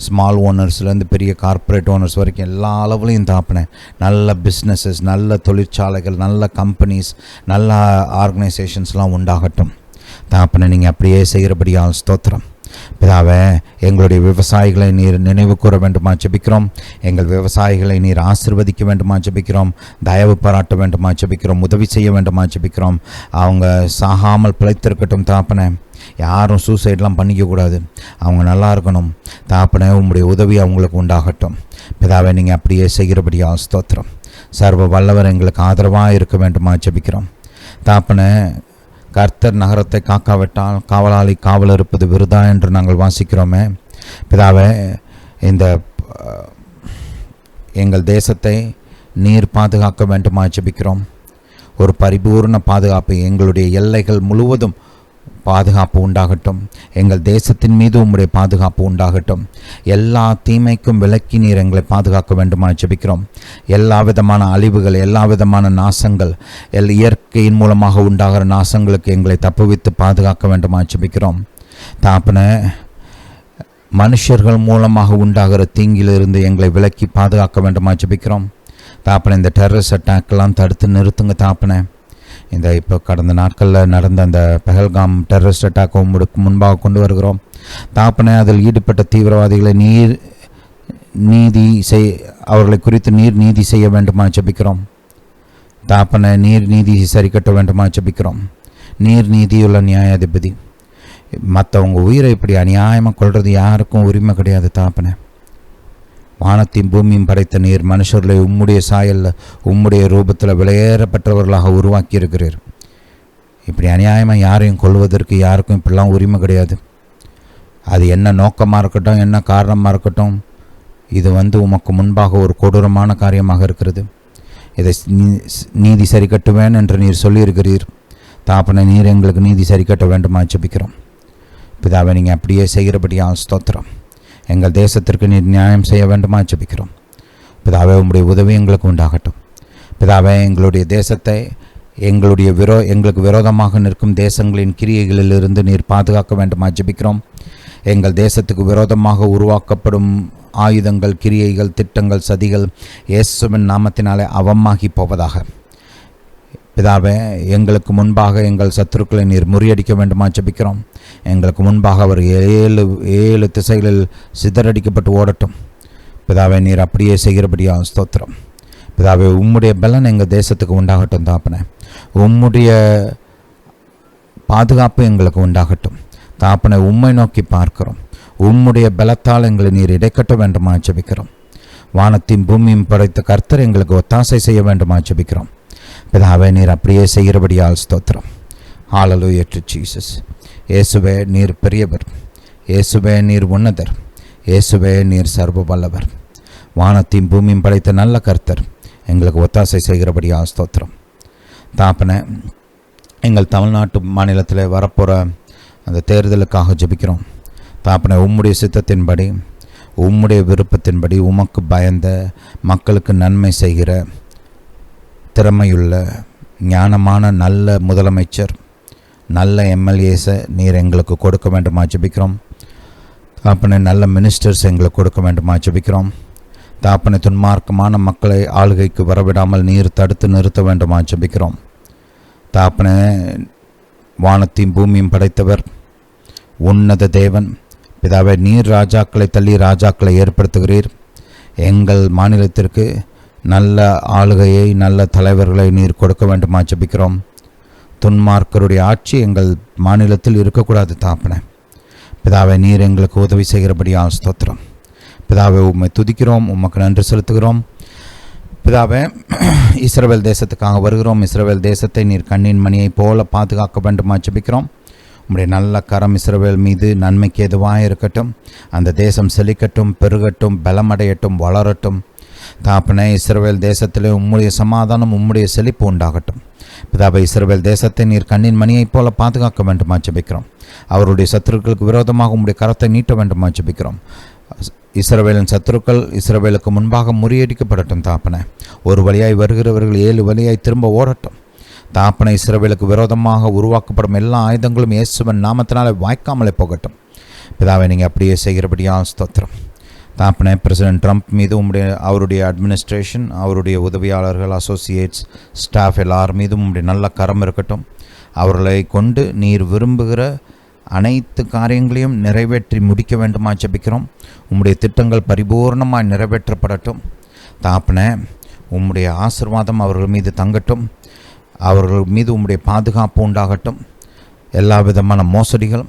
small ஓனர்ஸ்லேருந்து பெரிய கார்ப்பரேட் ஓனர்ஸ் வரைக்கும் எல்லா அளவுலையும் தாப்பினேன். நல்ல பிஸ்னஸஸ், நல்ல தொழிற்சாலைகள், நல்ல கம்பெனிஸ், நல்ல ஆர்கனைசேஷன்ஸ்லாம் உண்டாகட்டும். தாப்பினேன், நீங்கள் அப்படியே செய்கிறபடியால் ஸ்தோத்திரம். பிதாவே, எங்களுடைய விவசாயிகளை நீர் நினைவு கூற வேண்டுமா ஜெபிக்கிறோம். எங்கள் விவசாயிகளை நீர் ஆசீர்வதிக்க வேண்டுமா ஜெபிக்கிறோம். தயவு பாராட்ட வேண்டுமா ஜெபிக்கிறோம். உதவி செய்ய வேண்டுமா ஜெபிக்கிறோம். அவங்க சாகாமல் பிழைத்திருக்கட்டும். தாப்பனே, யாரும் சூசைட்லாம் பண்ணிக்கக்கூடாது. அவங்க நல்லா இருக்கணும். தாப்பனே, உம்முடைய உதவி அவங்களுக்கு உண்டாகட்டும். பிதாவே, நீங்கள் அப்படியே செய்கிறபடியா ஸ்தோத்திரம். சர்வ வல்லவர் எங்களுக்கு ஆதரவாக இருக்க வேண்டுமா ஜெபிக்கிறோம். தாப்பனே, கர்த்தர் நகரத்தை காக்காவிட்டால் காவலாளி காவல் இருப்பது விருதா என்று நாங்கள் வாசிக்கிறோமே. பிதாவே, இந்த எங்கள் தேசத்தை நீர் பாதுகாக்க வேண்டுமா ஜெபிக்கிறோம். ஒரு பரிபூர்ண பாதுகாப்பு, எங்களுடைய எல்லைகள் முழுவதும் பாதுகாப்பு உண்டாகட்டும். எங்கள் தேசத்தின் மீது உம்முடைய பாதுகாப்பு உண்டாகட்டும். எல்லா தீமைக்கும் விலக்கி நீர் எங்களை பாதுகாக்க வேண்டுமா ஜெபிக்கிறோம். எல்லா விதமான அழிவுகள், எல்லா விதமான நாசங்கள், இயற்கையின் மூலமாக உண்டாகிற நாசங்களுக்கு எங்களை தப்புவித்து பாதுகாக்க வேண்டுமா ஜெபிக்கிறோம். தாப்பன மனுஷர்கள் மூலமாக உண்டாகிற தீங்கிலிருந்து எங்களை விலக்கி பாதுகாக்க வேண்டுமா ஜெபிக்கிறோம். தாப்பனை இந்த டெரரிஸ்ட் அட்டாக்கெல்லாம் தடுத்து நிறுத்துங்க தாப்பனை. இந்த இப்போ கடந்த நாட்களில் நடந்த அந்த பெஹல்காம் டெரரிஸ்ட் அட்டாக்கை முன்பாக கொண்டு வருகிறோம் தாப்பனை. அதில் ஈடுபட்ட தீவிரவாதிகளை அவர்களை குறித்து நீதி செய்ய வேண்டுமா ஜெபிக்கிறோம் தாப்பனை. நீதி சரி கட்ட வேண்டுமா ஜெபிக்கிறோம். நீதியுள்ள நியாயாதிபதி. மற்றவங்க உயிரை இப்படி அநியாயமாக கொள்வது யாருக்கும் உரிமை கிடையாது தாப்பனை. வானத்தையும் பூமியும் படைத்த நீர் மனுஷர்களை உம்முடைய சாயலில் உம்முடைய ரூபத்தில் விலையேறப்பட்டவர்களாக உருவாக்கி இருக்கிறீர். இப்படி அநியாயமாக யாரையும் கொள்வதற்கு யாருக்கும் இப்படிலாம் உரிமை கிடையாது. அது என்ன நோக்கமாக இருக்கட்டும், என்ன காரணமாக இருக்கட்டும், இது உமக்கு முன்பாக ஒரு கொடூரமான காரியமாக இருக்கிறது. இதை நீதி சரி கட்டுவேன் என்று நீர் சொல்லியிருக்கிறீர் தாப்பனை. நீர் எங்களுக்கு நீதி சரி கட்ட வேண்டுமா ஜெபிக்கிறோம் பிதாவை. நீங்கள் அப்படியே செய்கிறபடியால் ஸ்தோத்திரம். எங்கள் தேசத்திற்கு நீர் நியாயம் செய்ய வேண்டுமா ஜெபிக்கிறோம் பிதாவே. உம்முடைய உதவி எங்களுக்கு உண்டாகட்டும் பிதாவே. எங்களுடைய தேசத்தை எங்களுக்கு விரோதமாக நிற்கும் தேசங்களின் கிரியைகளிலிருந்து நீர் பாதுகாக்க வேண்டுமா ஜெபிக்கிறோம். எங்கள் தேசத்துக்கு விரோதமாக உருவாக்கப்படும் ஆயுதங்கள், கிரியைகள், திட்டங்கள், சதிகள் இயேசுவின் நாமத்தினாலே அவமாகி போவதாக பிதாவே. எங்களுக்கு முன்பாக எங்கள் சத்துருக்களை நீர் முறியடிக்க வேண்டுமா ஜெபிக்கிறோம். எங்களுக்கு முன்பாக அவர் ஏழு திசைகளில் சிதறடிக்கப்பட்டு ஓடட்டும் பிதாவே. நீர் அப்படியே செய்கிறபடியா ஸ்தோத்திரம் பிதாவே. உம்முடைய பலன் எங்கள் தேசத்துக்கு உண்டாகட்டும் தாப்பனே. உம்முடைய பாதுகாப்பு எங்களுக்கு உண்டாகட்டும் தாப்பனை. உம்மை நோக்கி பார்க்கிறோம். உம்முடைய பலத்தால் எங்களை நீர் இடைக்கட்ட வேண்டுமா ஜெபிக்கிறோம். வானத்தையும் பூமியும் படைத்த கர்த்தர் எங்களுக்கு ஒத்தாசை செய்ய வேண்டுமா ஜெபிக்கிறோம் பிதாவே. நீர் அப்படியே செய்கிறபடியால் ஸ்தோத்திரம். ஹல்லேலூயா டு ஜீசஸ். இயேசுவே நீர் பெரியவர். இயேசுவே நீர் உன்னதர். இயேசுவே நீர் சர்வ வல்லவர். வானத்தையும் பூமியும் படைத்த நல்ல கர்த்தர் எங்களுக்கு ஒத்தாசை செய்கிறபடியால் ஸ்தோத்திரம் தாப்பனை. எங்கள் தமிழ்நாட்டு மாநிலத்தில் வரப்போகிற அந்த தேர்தலுக்காக ஜெபிக்கிறோம் தாப்பனை. உம்முடைய சித்தத்தின்படி, உம்முடைய விருப்பத்தின்படி, உமக்கு பயந்த மக்களுக்கு நன்மை செய்கிற திறமையுள்ள ஞானமான நல்ல முதலமைச்சர், நல்ல எம்எல்ஏஸை நீர் எங்களுக்கு கொடுக்க வேண்டுமா ஜெபிக்கிறோம் தாப்பனை. நல்ல மினிஸ்டர்ஸ் எங்களுக்கு கொடுக்க வேண்டுமா ஜெபிக்கிறோம் தாப்பனை. துன்மார்க்கமான மக்களை ஆளுகைக்கு வரவிடாமல் நீர் தடுத்து நிறுத்த வேண்டுமா ஜெபிக்கிறோம் தாப்பனை. வானத்தையும் பூமியும் படைத்தவர் உன்னத தேவன் பிதாவே. நீர் ராஜாக்களை தள்ளி ராஜாக்களை ஏற்படுத்துகிறீர். எங்கள் மாநிலத்திற்கு நல்ல ஆளுகையை, நல்ல தலைவர்களை நீர் கொடுக்க வேண்டுமா ஜெபிக்கிறோம். துன்மார்க்கருடைய ஆட்சி எங்கள் மாநிலத்தில் இருக்கக்கூடாது தாப்பனை பிதாவை. நீர் எங்களுக்கு உதவி செய்கிறபடியால் ஸ்தோத்திரம் பிதாவை. உம்மை துதிக்கிறோம், உமக்கு நன்றி செலுத்துகிறோம் பிதாவே. இஸ்ரவேல் தேசத்துக்காக வருகிறோம். இஸ்ரவேல் தேசத்தை நீர் கண்ணின் மணியை போல பாதுகாக்க வேண்டுமா ஜெபிக்கிறோம். உம்முடைய நல்ல கரம் இஸ்ரவேல் மீது நன்மைக்கு எதுவாக இருக்கட்டும். அந்த தேசம் செழிக்கட்டும், பெருகட்டும், பலமடையட்டும், வளரட்டும் தாப்பனை. இஸ்ரவேல் தேசத்திலே உம்முடைய சமாதானம், உம்முடைய செழிப்பு உண்டாகட்டும் பிதாவை. இஸ்ரவேல் தேசத்தை நீர் கண்ணின் மணியைப் போல பாதுகாக்க வேண்டுமா ஜெபிக்கிறோம். அவருடைய சத்துருக்களுக்கு விரோதமாக உம்முடைய கரத்தை நீட்ட வேண்டுமா ஜெபிக்கிறோம். இஸ்ரவேலின் சத்துருக்கள் இஸ்ரவேலுக்கு முன்பாக முறியடிக்கப்படட்டும் தாப்பனை. ஒரு வழியாய் வருகிறவர்கள் 7 வழியாய் திரும்ப ஓடட்டும் தாப்பனை. இஸ்ரவேலுக்கு விரோதமாக உருவாக்கப்படும் எல்லா ஆயுதங்களும் இயேசுவின் நாமத்தினாலே வாய்க்காமலே போகட்டும் பிதாவை. நீங்கள் அப்படியே செய்கிறபடியாக ஸ்தோத்திரம் தாப்பனை. பிரசிடென்ட் ட்ரம்ப் மீது அவருடைய அட்மினிஸ்ட்ரேஷன், அவருடைய உதவியாளர்கள், அசோசியேட்ஸ், ஸ்டாஃப் எல்லார் மீதும் உம்முடைய நல்ல கரம் இருக்கட்டும். அவர்களை கொண்டு நீர் விரும்புகிற அனைத்து காரியங்களையும் நிறைவேற்றி முடிக்க வேண்டுமா ஜெபிக்கிறோம். உம்முடைய திட்டங்கள் பரிபூர்ணமாய் நிறைவேற்றப்படட்டும் தாப்பனை. உம்முடைய ஆசீர்வாதம் அவர்கள் மீது தங்கட்டும். அவர்கள் மீது உம்முடைய பாதுகாப்பு உண்டாகட்டும். எல்லா விதமான மோசடிகள்,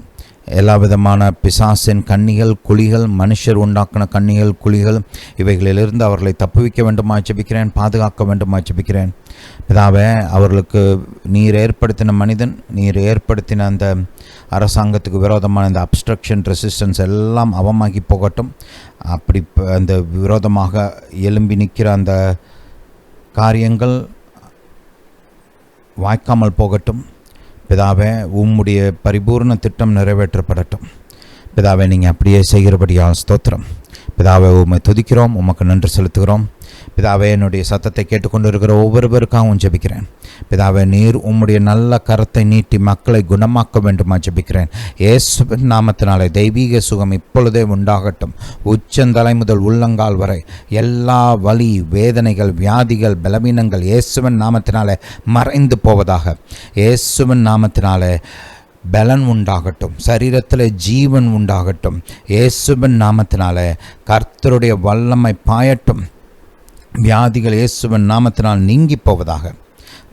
எல்லா விதமான பிசாசின் கண்ணிகள், குழிகள், மனுஷர் உண்டாக்கின கண்ணிகள், குழிகள், இவைகளிலிருந்து அவர்களை தப்புவிக்க வேண்டுமா ஜெபிக்கிறேன். பாதுகாக்க வேண்டுமா ஜெபிக்கிறேன் பிதாவே. அவர்களுக்கு நீர் ஏற்படுத்தின மனிதன், நீர் ஏற்படுத்தின அந்த அரசாங்கத்துக்கு விரோதமான இந்த அப்ஸ்ட்ரக்ஷன், ரெசிஸ்டன்ஸ் எல்லாம் அவமாகி போகட்டும். அப்படி அந்த விரோதமாக எழும்பி நிற்கிற அந்த காரியங்கள் வாய்க்காமல் போகட்டும். பிதாவே, உம்முடைய பரிபூர்ண திட்டம் நிறைவேற்றப்படட்டும். பிதாவே, நீங்கள் அப்படியே செய்கிறபடியால் ஸ்தோத்திரம். பிதாவே, உம்மை துதிக்கிறோம், உமக்கு நன்றி செலுத்துகிறோம். பிதாவே, என்னுடைய சத்தத்தை கேட்டுக்கொண்டு இருக்கிற ஒவ்வொருவருக்காகவும் ஜெபிக்கிறேன். பிதாவே, நீர் உம்முடைய நல்ல கரத்தை நீட்டி மக்களை குணமாக்க வேண்டுமா ஜெபிக்கிறேன். இயேசுவின் நாமத்தினாலே தெய்வீக சுகம் இப்பொழுதே உண்டாகட்டும். உச்சந்தலை முதல் உள்ளங்கால் வரை எல்லா வலி, வேதனைகள், வியாதிகள், பலவீனங்கள் இயேசுவின் நாமத்தினாலே மறைந்து போவதாக. இயேசுவின் நாமத்தினாலே பலன் உண்டாகட்டும், சரீரத்தில் ஜீவன் உண்டாகட்டும். இயேசுவின் நாமத்தினாலே கர்த்தருடைய வல்லமை பாயட்டும். வியாதிகள் இயேசுவின் நாமத்தினால் நீங்கி போவதாக.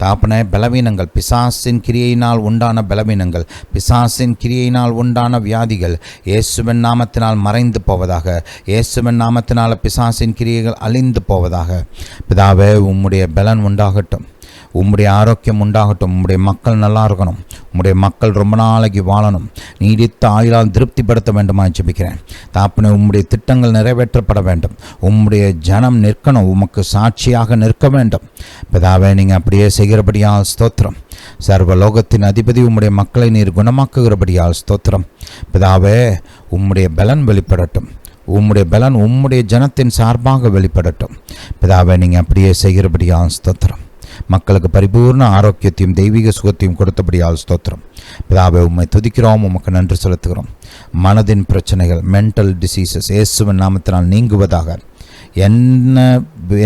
தாப்பனே, பலவீனங்கள், பிசாசின் கிரியையினால் உண்டான பலவீனங்கள், பிசாசின் கிரியையினால் உண்டான வியாதிகள் இயேசுவின் நாமத்தினால் மறைந்து போவதாக. இயேசுவின் நாமத்தினால் பிசாசின் கிரியைகள் அழிந்து போவதாக. பிதாவே, உம்முடைய பலன் உண்டாகட்டும், உம்முடைய ஆரோக்கியம் உண்டாகட்டும். உம்முடைய மக்கள் நல்லா இருக்கணும், உம்முடைய மக்கள் ரொம்ப நாளைக்கு வாழணும், நீடித்த ஆயுளால் திருப்திப்படுத்த வேண்டுமா ஜெபிக்கிறேன். தாப்பனே, உம்முடைய திட்டங்கள் நிறைவேற்றப்பட வேண்டும். உம்முடைய ஜனம் நிற்கணும், உமக்கு சாட்சியாக நிற்க வேண்டும். பிதாவே, நீங்கள் அப்படியே செய்கிறபடியால் ஸ்தோத்திரம். சர்வலோகத்தின் அதிபதி, உம்முடைய மக்களை நீர் குணமாக்குகிறபடியால் ஸ்தோத்திரம். பிதாவே, உம்முடைய பலன் வெளிப்படட்டும். உம்முடைய பலன் உம்முடைய ஜனத்தின் சார்பாக வெளிப்படட்டும். பிதாவே, நீங்கள் அப்படியே செய்கிறபடியால் ஸ்தோத்திரம். மக்களுக்கு பரிபூர்ண ஆரோக்கியத்தையும் தெய்வீக சுகத்தையும் கொடுத்தபடியால் ஸ்தோத்திரம். பிதாவே, உம்மை துதிக்கிறோம், உமக்கு நன்றி செலுத்துகிறோம். மனதின் பிரச்சனைகள், மென்டல் டிசீசஸ் இயேசுவின் நாமத்தினால் நீங்குவதாக.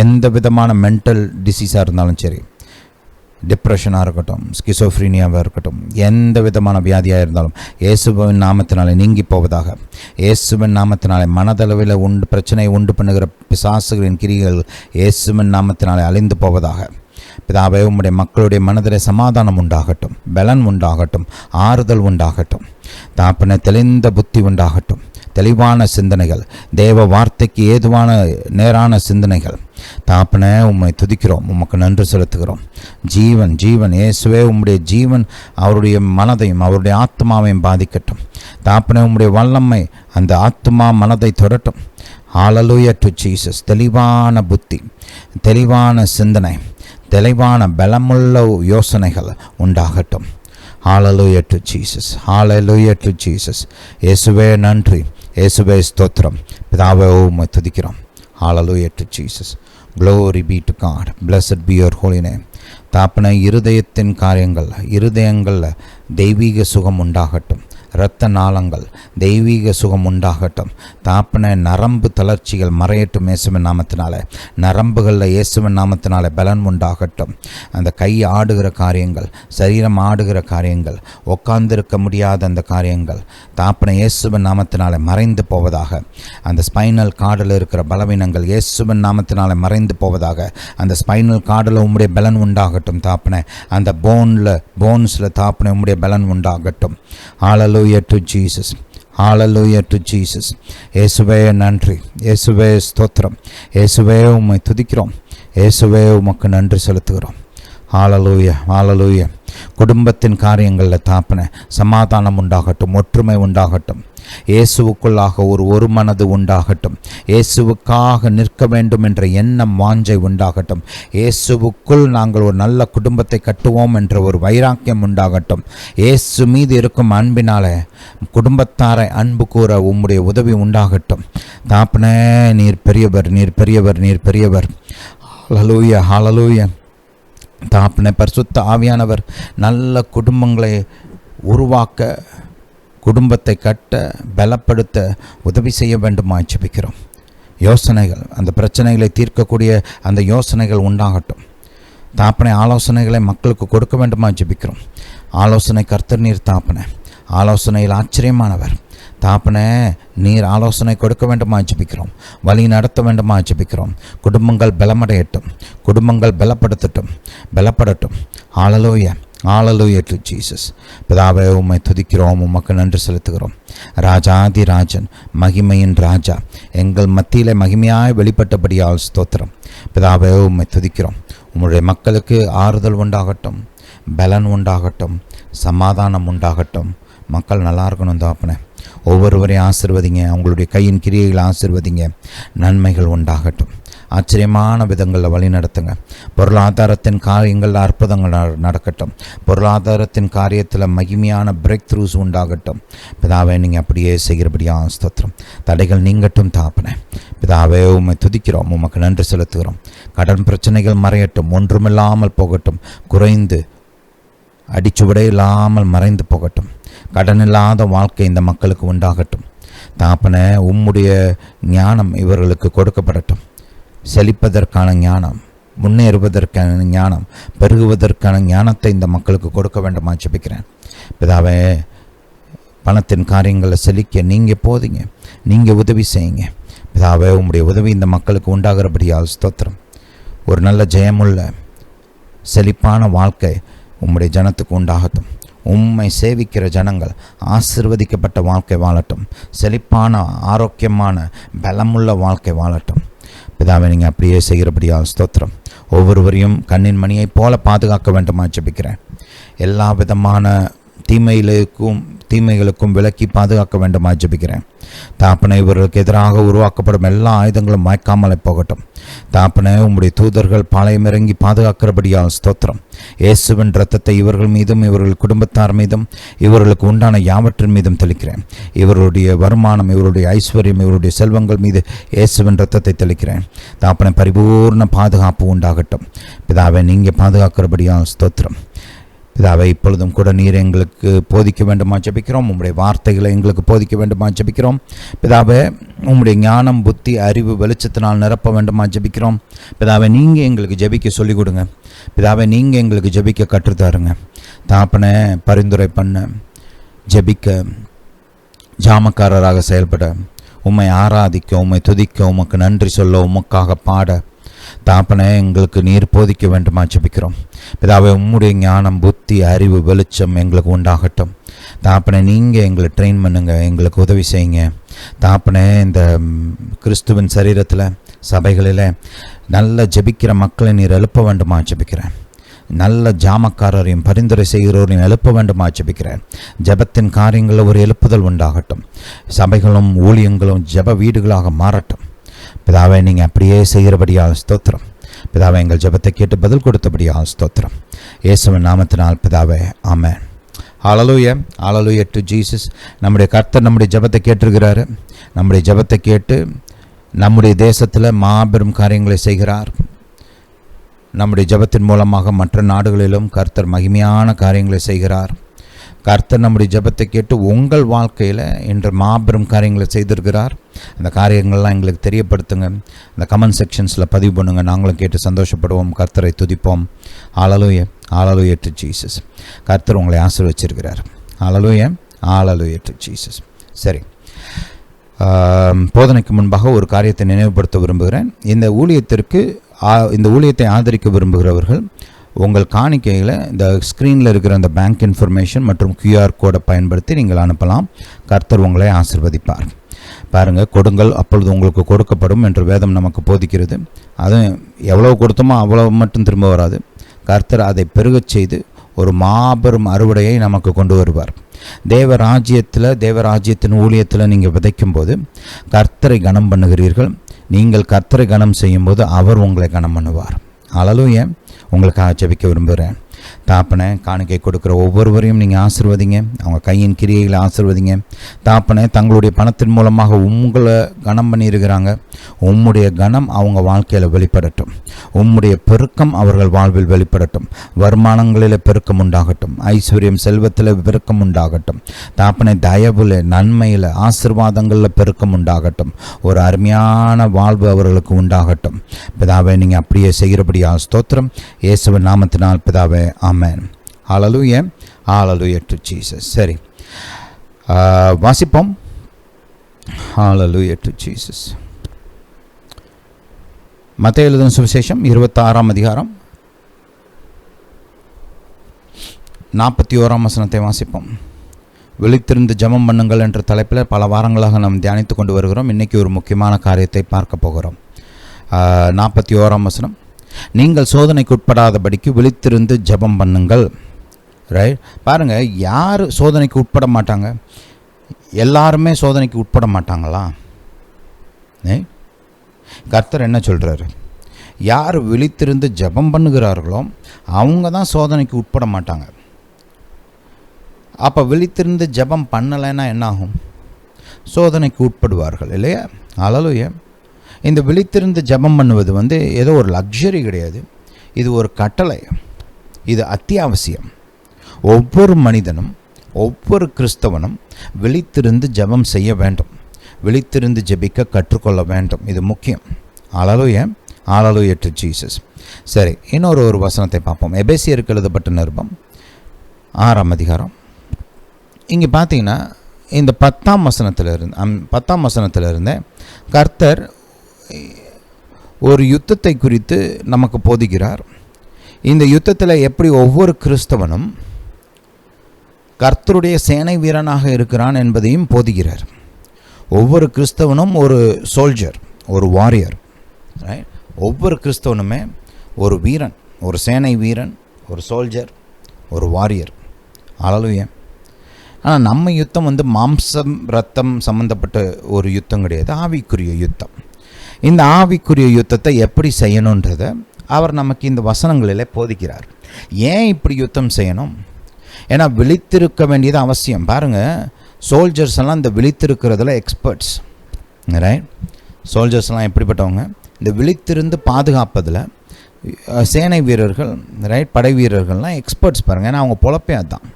எந்த விதமான மென்டல் டிசீஸாக இருந்தாலும் சரி, டிப்ரெஷனாக இருக்கட்டும், ஸ்கிசோஃப்ரீனியாவாக இருக்கட்டும், எந்த விதமான வியாதியாக இருந்தாலும் இயேசுவின் நாமத்தினாலே நீங்கி போவதாக. இயேசுவின் நாமத்தினாலே மனதளவில் பிரச்சனையை உண்டு பண்ணுகிற பிசாசுகளின் கிரிகள் இயேசுவின் நாமத்தினாலே அழிந்து போவதாக. பிதாவே, உம்முடைய மக்களுடைய மனதில் சமாதானம் உண்டாகட்டும், பலன் உண்டாகட்டும், ஆறுதல் உண்டாகட்டும். தாப்பனை, தெளிந்த புத்தி உண்டாகட்டும், தெளிவான சிந்தனைகள், தேவ வார்த்தைக்கு ஏதுவான நேரான சிந்தனைகள். தாப்பனே, உம்மை துதிக்கிறோம், உமக்கு நன்றி செலுத்துகிறோம். ஜீவன் ஜீவன் இயேசுவே, உம்முடைய ஜீவன் அவருடைய மனதையும் அவருடைய ஆத்மாவையும் பாதிக்கட்டும். தாப்பனே, உம்முடைய வல்லமை அந்த ஆத்மா மனதை தொடட்டும். ஹல்லேலூயா டு ஜீசஸ். தெளிவான புத்தி, தெளிவான சிந்தனை, தெளிவான பலமுள்ள யோசனைகள் உண்டாகட்டும். ஹல்லேலூயா to Jesus, hallelujah to Jesus. இயேசுவே நன்றி, இயேசுவே ஸ்தோத்திரம். பிதாவே, உம்மை துதிக்கிறோம். ஹல்லேலூயா to Jesus. Glory be to God. Blessed be your holy name. தாப்பனை, இருதயத்தின் இருதயங்களில் தெய்வீக சுகம் உண்டாகட்டும். இரத்த நாளங்கள் தெய்வீக சுகம் உண்டாகட்டும். தாப்பனை, நரம்பு தளர்ச்சிகள் மறையட்டும் இயேசுவின் நாமத்தினாலே. நரம்புகளில் இயேசுவின் நாமத்தினாலே பலன் உண்டாகட்டும். அந்த கை ஆடுகிற காரியங்கள், சரீரம் ஆடுகிற காரியங்கள், உட்கார்ந்திருக்க முடியாத அந்த காரியங்கள் தாப்பனை இயேசுவின் நாமத்தினாலே மறைந்து போவதாக. அந்த ஸ்பைனல் கார்டில் இருக்கிற பலவீனங்கள் இயேசுவின் நாமத்தினாலே மறைந்து போவதாக. அந்த ஸ்பைனல் கார்டில் உம்முடைய பலன் உண்டாகட்டும் தாப்பனை. அந்த போன்ஸில் தாப்பனை உம்முடைய பலன் உண்டாகட்டும். Hallelujah to Jesus. Hallelujah to Jesus. இயேசுவே நன்றி, இயேசுவே ஸ்தோத்திரம். இயேசுவே உம்மை துதிக்கிறோம், இயேசுவே உமக்கு நன்றி செலுத்துகிறோம். ஹல்லேலூயா, ஹல்லேலூயா. குடும்பத்தின் காரியங்களில் தாப்பன சமாதானம் உண்டாகட்டும், ஒற்றுமை உண்டாகட்டும். இயேசுவுக்குள்ளாக ஒரு மனது உண்டாகட்டும். இயேசுவுக்காக நிற்க வேண்டும் என்ற எண்ணம், வாஞ்சை உண்டாகட்டும். இயேசுவுக்குள் நாங்கள் ஒரு நல்ல குடும்பத்தை கட்டுவோம் என்ற ஒரு வைராக்கியம் உண்டாகட்டும். இயேசு மீது இருக்கும் அன்பினாலே குடும்பத்தாரை அன்பு கூற உம்முடைய உதவி உண்டாகட்டும். தாப்பனே, நீர் பெரியவர், நீர் பெரியவர், நீர் பெரியவர். ஹல்லேலூயா, ஹல்லேலூயா. தாப்பனே, பரிசுத்த ஆவியானவர் நல்ல குடும்பங்களை உருவாக்க, குடும்பத்தை கட்ட, பலப்படுத்த உதவி செய்ய வேண்டுமா ஜெபிக்கிறோம். யோசனைகள், அந்த பிரச்சனைகளை தீர்க்கக்கூடிய அந்த யோசனைகள் உண்டாகட்டும். தாப்பனை, ஆலோசனைகளை மக்களுக்கு கொடுக்க வேண்டுமா ஜெபிக்கிறோம். ஆலோசனை கர்த்தர் நீர் தாப்பனை, ஆலோசனையில் ஆச்சரியமானவர் தாப்பனே. நீர் ஆலோசனை கொடுக்க வேண்டுமா ஜெபிக்கிறோம். வழி நடத்த வேண்டுமா ஜெபிக்கிறோம். குடும்பங்கள் பலமடையட்டும், குடும்பங்கள் பலப்படட்டும். ஹல்லேலூயா, ஹல்லேலூயா டு ஜீசஸ். பிதாவே, உம்மை துதிக்கிறோம், உமக்கு நன்றி செலுத்துகிறோம். ராஜாதி ராஜன், மகிமையின் ராஜா, எங்கள் மத்தியிலே மகிமையாய் வெளிப்பட்டபடியால் ஸ்தோத்திரம். பிதாவே, உம்மை துதிக்கிறோம். உம்முடைய மக்களுக்கு ஆறுதல் உண்டாகட்டும், பலன் உண்டாகட்டும், சமாதானம் உண்டாகட்டும். மக்கள் நல்லா இருக்கணும் தாப்பனே. ஒவ்வொருவரையும் ஆசீர்வதிங்க, அவங்களுடைய கையின் கிரியைகளை ஆசீர்வதிங்க. நன்மைகள் உண்டாகட்டும். ஆச்சரியமான விதங்களில் வழி நடத்துங்க. பொருளாதாரத்தின் காரியங்களில் அற்புதங்கள் நடக்கட்டும். பொருளாதாரத்தின் காரியத்தில் மகிமையான பிரேக் த்ரூஸ் உண்டாகட்டும். பிதாவே, நீங்கள் அப்படியே செய்கிறபடியாக ஸ்தோத்திரம். தடைகள் நீங்கட்டும் தாப்பனே. பிதாவே, உம்மை துதிக்கிறோம், உமக்கு நன்றி செலுத்துகிறோம். கடன் பிரச்சனைகள் மறையட்டும், ஒன்றுமில்லாமல் போகட்டும், குறைந்து அடிச்சுவடே இல்லாமல் மறைந்து போகட்டும். கடன் இல்லாத வாழ்க்கை இந்த மக்களுக்கு உண்டாகட்டும். தாப்பனே, உம்முடைய ஞானம் இவர்களுக்கு கொடுக்கப்படட்டும். செழிப்பதற்கான ஞானம், முன்னேறுவதற்கான ஞானம், பெருகுவதற்கான ஞானத்தை இந்த மக்களுக்கு கொடுக்க வேண்டுமா ஜெபிக்கிறேன். பிதாவே, பணத்தின் காரியங்களை செழிக்க நீங்கள் போதிங்க, நீங்கள் உதவி செய்யுங்க. பிதாவே, உம்முடைய உதவி இந்த மக்களுக்கு உண்டாகிறபடியால் ஸ்தோத்திரம். ஒரு நல்ல ஜெயமுள்ள செழிப்பான வாழ்க்கை உம்முடைய ஜனத்துக்கு உண்டாகட்டும். உம்மை சேவிக்கிற ஜனங்கள் ஆசீர்வதிக்கப்பட்ட வாழ்க்கை வாழட்டும். செழிப்பான ஆரோக்கியமான பலமுள்ள வாழ்க்கை வாழட்டும். பிதாவை, நீங்கள் அப்படியே செய்கிறபடியால் ஸ்தோத்திரம். ஒவ்வொருவரையும் கண்ணின் மணியைப் போல பாதுகாக்க வேண்டுமா ஜெபிக்கிறேன். எல்லா விதமான தீமைகளுக்கும் விலக்கி பாதுகாக்க வேண்டுமா ஜெபிக்கிறேன். தாப்பனை, இவர்களுக்கு எதிராக உருவாக்கப்படும் எல்லா ஆயுதங்களும் மயக்காமலை போகட்டும். தாப்பனை, உம்முடைய தூதர்கள் பாளையம் இறங்கி பாதுகாக்கிறபடியால் ஸ்தோத்திரம். இயேசுவின் இரத்தத்தை இவர்கள் மீதும் இவர்கள் குடும்பத்தார் மீதும் இவர்களுக்கு உண்டான யாவற்றின் மீதும் தெளிக்கிறேன். இவருடைய வருமானம், இவருடைய ஐஸ்வர்யம், இவருடைய செல்வங்கள் மீது இயேசுவின் இரத்தத்தை தெளிக்கிறேன். தாப்பனை, பரிபூர்ண பாதுகாப்பு உண்டாகட்டும். பிதாவை, நீங்கள் பாதுகாக்கிறபடியால் ஸ்தோத்திரம். பிதாவை, இப்பொழுதும் கூட நீர் எங்களுக்கு போதிக்க வேண்டுமா ஜெபிக்கிறோம். உம்முடைய வார்த்தைகளை எங்களுக்கு போதிக்க வேண்டுமா ஜெபிக்கிறோம். பிதாவே, உம்முடைய ஞானம், புத்தி, அறிவு வெளிச்சத்தினால் நிரப்ப வேண்டுமா ஜெபிக்கிறோம். பிதாவை, நீங்கள் எங்களுக்கு ஜெபிக்க சொல்லிக் கொடுங்க. பிதாவை, நீங்கள் எங்களுக்கு ஜெபிக்க கற்றுத்தாருங்க. தாப்பனை, பரிந்துரை பண்ண, ஜெபிக்க, ஜாமக்காரராக செயல்பட, உம்மை ஆராதிக்க, உம்மை துதிக்க, உமக்கு நன்றி சொல்ல, உமக்காக பாட தாப்பனை, எங்களுக்கு நீர் போதிக்க வேண்டுமா ஜெபிக்கிறோம். பிதாவே, உம்முடைய ஞானம், புத்தி, அறிவு, வெளிச்சம் எங்களுக்கு உண்டாகட்டும். தாப்பனை, நீங்கள் எங்களை ட்ரெயின் பண்ணுங்க, எங்களுக்கு உதவி செய்யுங்க. தாப்பனை, இந்த கிறிஸ்துவின் சரீரத்தில் சபைகளில் நல்ல ஜெபிக்கிற மக்களை நீர் எழுப்ப வேண்டுமா ஜெபிக்கிறேன். நல்ல ஜாமக்காரரையும் பரிந்துரை செய்கிறவரையும் எழுப்ப வேண்டுமா ஜெபிக்கிறேன். ஜெபத்தின் காரியங்களில் ஒரு எழுப்புதல் உண்டாகட்டும். சபைகளும் ஊழியங்களும் ஜெப வீடுகளாக மாறட்டும். பிதாவை, நீங்கள் அப்படியே செய்கிறபடியால் ஸ்தோத்திரம். பிதாவை, எங்கள் ஜெபத்தை கேட்டு பதில் கொடுத்தபடியால் ஸ்தோத்திரம். இயேசுவின் நாமத்தினால் பிதாவே, ஆமென். ஹல்லேலூயா, ஹல்லேலூயா டு ஜீசஸ். நம்முடைய கர்த்தர் நம்முடைய ஜெபத்தை கேட்டிருக்கிறாரு. நம்முடைய ஜெபத்தை கேட்டு நம்முடைய தேசத்தில் மாபெரும் காரியங்களை செய்கிறார். நம்முடைய ஜெபத்தின் மூலமாக மற்ற நாடுகளிலும் கர்த்தர் மகிமையான காரியங்களை செய்கிறார். கர்த்தர் நம்முடைய ஜெபத்தை கேட்டு உங்கள் வாழ்க்கையில் இன்று மாபெரும் காரியங்களை செய்திருக்கிறார். அந்த காரியங்கள்லாம் எங்களுக்கு தெரியப்படுத்துங்க. அந்த கமெண்ட் செக்ஷன்ஸில் பதிவு பண்ணுங்கள். நாங்களும் கேட்டு சந்தோஷப்படுவோம், கர்த்தரை துதிப்போம். ஹல்லேலூயா, ஹல்லேலூயா டு ஜீசஸ். கர்த்தர் உங்களை ஆசீர்வதிச்சிருக்கிறார். ஹல்லேலூயா, ஹல்லேலூயா டு ஜீசஸ். சரி, போதனைக்கு முன்பாக ஒரு காரியத்தை நினைவுபடுத்த விரும்புகிறேன். இந்த ஊழியத்தை ஆதரிக்க விரும்புகிறவர்கள் உங்கள் காணிக்கையில் இந்த ஸ்க்ரீனில் இருக்கிற அந்த பேங்க் இன்ஃபர்மேஷன் மற்றும் QR கோடை பயன்படுத்தி நீங்கள் அனுப்பலாம். கர்த்தர் உங்களை ஆசீர்வதிப்பார். பாருங்கள், கொடுங்கள் அப்பொழுது உங்களுக்கு கொடுக்கப்படும் என்று வேதம் நமக்கு போதிக்கிறது. அதுவும் எவ்வளோ கொடுத்தோமோ அவ்வளோ மட்டும் திரும்ப வராது. கர்த்தர் அதை பெருகச் செய்து ஒரு மாபெரும் அறுவடையை நமக்கு கொண்டு வருவார். தேவராஜ்யத்தின் ஊழியத்தில் நீங்கள் விதைக்கும் போது கர்த்தரை கனம் பண்ணுகிறீர்கள். நீங்கள் கர்த்தரை கனம் செய்யும்போது அவர் உங்களை கனம் பண்ணுவார். ஹல்லேலூயா. உங்களுக்காக ஜெபிக்க விரும்புகிறேன். தாப்பனை, காணிக்கை கொடுக்குற ஒவ்வொருவரையும் நீங்கள் ஆசீர்வதிங்க. அவங்க கையின் கிரியைகளை ஆசீர்வதிங்க. தாப்பனை, தங்களுடைய பணத்தின் மூலமாக உங்களை கனம் பண்ணியிருக்கிறாங்க. உம்முடைய கனம் அவங்க வாழ்க்கையில் வெளிப்படட்டும். உம்முடைய பெருக்கம் அவர்கள் வாழ்வில் வெளிப்படட்டும். வருமானங்களில் பெருக்கம் உண்டாகட்டும். ஐஸ்வர்யம், செல்வத்தில் பெருக்கம் உண்டாகட்டும். தாப்பனை, தயவில், நன்மையில், ஆசீர்வாதங்களில் பெருக்கம் உண்டாகட்டும். ஒரு அருமையான வாழ்வு அவர்களுக்கு உண்டாகட்டும். பிதாவை, நீங்கள் அப்படியே செய்கிறபடியால் ஸ்தோத்திரம். இயேசுவின் நாமத்தினால் பிதாவே, ஆமென். ஹல்லேலூயா, ஹல்லேலூயா டு ஜீசஸ். சரி, வாசிப்போம். ஹல்லேலூயா டு ஜீசஸ். மத்தேயு எழுதின சுவிசேஷம் 26ஆம் அதிகாரம் 41ஆம் வசனத்தை வாசிப்போம். விழித்திருந்து ஜெபம் பண்ணுங்கள் என்ற தலைப்பில் பல வாரங்களாக நாம் தியானித்து கொண்டு வருகிறோம். இன்றைக்கி ஒரு முக்கியமான காரியத்தை பார்க்க போகிறோம். 41ஆம் வசனம், நீங்கள் சோதனைக்கு உட்படாதபடிக்கு விழித்திருந்து ஜெபம் பண்ணுங்கள். ரைட், பாருங்கள், யார் சோதனைக்கு உட்பட மாட்டாங்க? எல்லாருமே சோதனைக்கு உட்பட மாட்டாங்களா? கர்த்தர் என்ன சொல்கிறாரு? யார் விழித்திருந்து ஜெபம் பண்ணுகிறார்களோ அவங்க தான் சோதனைக்கு உட்பட மாட்டாங்க. அப்போ விழித்திருந்து ஜெபம் பண்ணலைன்னா என்ன ஆகும்? சோதனைக்கு உட்படுவார்கள் இல்லையா? அல்லேலூயா. இந்த விழித்திருந்து ஜெபம் பண்ணுவது ஏதோ ஒரு லக்ஸரி கிடையாது. இது ஒரு கட்டளை, இது அத்தியாவசியம். ஒவ்வொரு மனிதனும், ஒவ்வொரு கிறிஸ்தவனும் விழித்திருந்து ஜெபம் செய்ய வேண்டும், விழித்திருந்து ஜெபிக்க கற்றுக்கொள்ள வேண்டும். இது முக்கியம். அல்லேலூயா, அல்லேலூயா டு ஜீசஸ். சரி, இன்னொரு வசனத்தை பார்ப்போம். எபேசியருக்கு எழுதப்பட்ட நிருபம் 6ஆம் அதிகாரம். இங்கே பார்த்தீங்கன்னா இந்த 10ஆம் வசனத்திலிருந்து கர்த்தர் ஒரு யுத்தத்தை குறித்து நமக்கு போதிக்கிறார். இந்த யுத்தத்தில் எப்படி ஒவ்வொரு கிறிஸ்தவனும் கர்த்தருடைய சேனை வீரனாக இருக்கிறான் என்பதையும் போதிக்கிறார். ஒவ்வொரு கிறிஸ்தவனும் ஒரு சோல்ஜர், ஒரு வாரியர். ஒவ்வொரு கிறிஸ்தவனுமே ஒரு வீரன், ஒரு சேனை வீரன், ஒரு சோல்ஜர், ஒரு வாரியர். அல்லேலூயா. ஆனால் நம்ம யுத்தம் மாம்சம் ரத்தம் சம்மந்தப்பட்ட ஒரு யுத்தம் கிடையாது, ஆவிக்குரிய யுத்தம். இந்த ஆவிக்குரிய யுத்தத்தை எப்படி செய்யணுன்றதை அவர் நமக்கு இந்த வசனங்களிலே போதிக்கிறார். ஏன் இப்படி யுத்தம் செய்யணும்? ஏன்னா விழித்திருக்க வேண்டியது அவசியம். பாருங்கள், சோல்ஜர்ஸ் எல்லாம் இந்த விழித்திருக்கிறதுல எக்ஸ்பர்ட்ஸ். ரைட்? சோல்ஜர்ஸ்லாம் எப்படிப்பட்டவங்க? இந்த விழித்திருந்து பாதுகாப்பதில் சேனை வீரர்கள், ரைட், படை வீரர்கள்லாம் எக்ஸ்பர்ட்ஸ். பாருங்கள், ஏன்னா அவங்க பொழப்பே அதுதான்.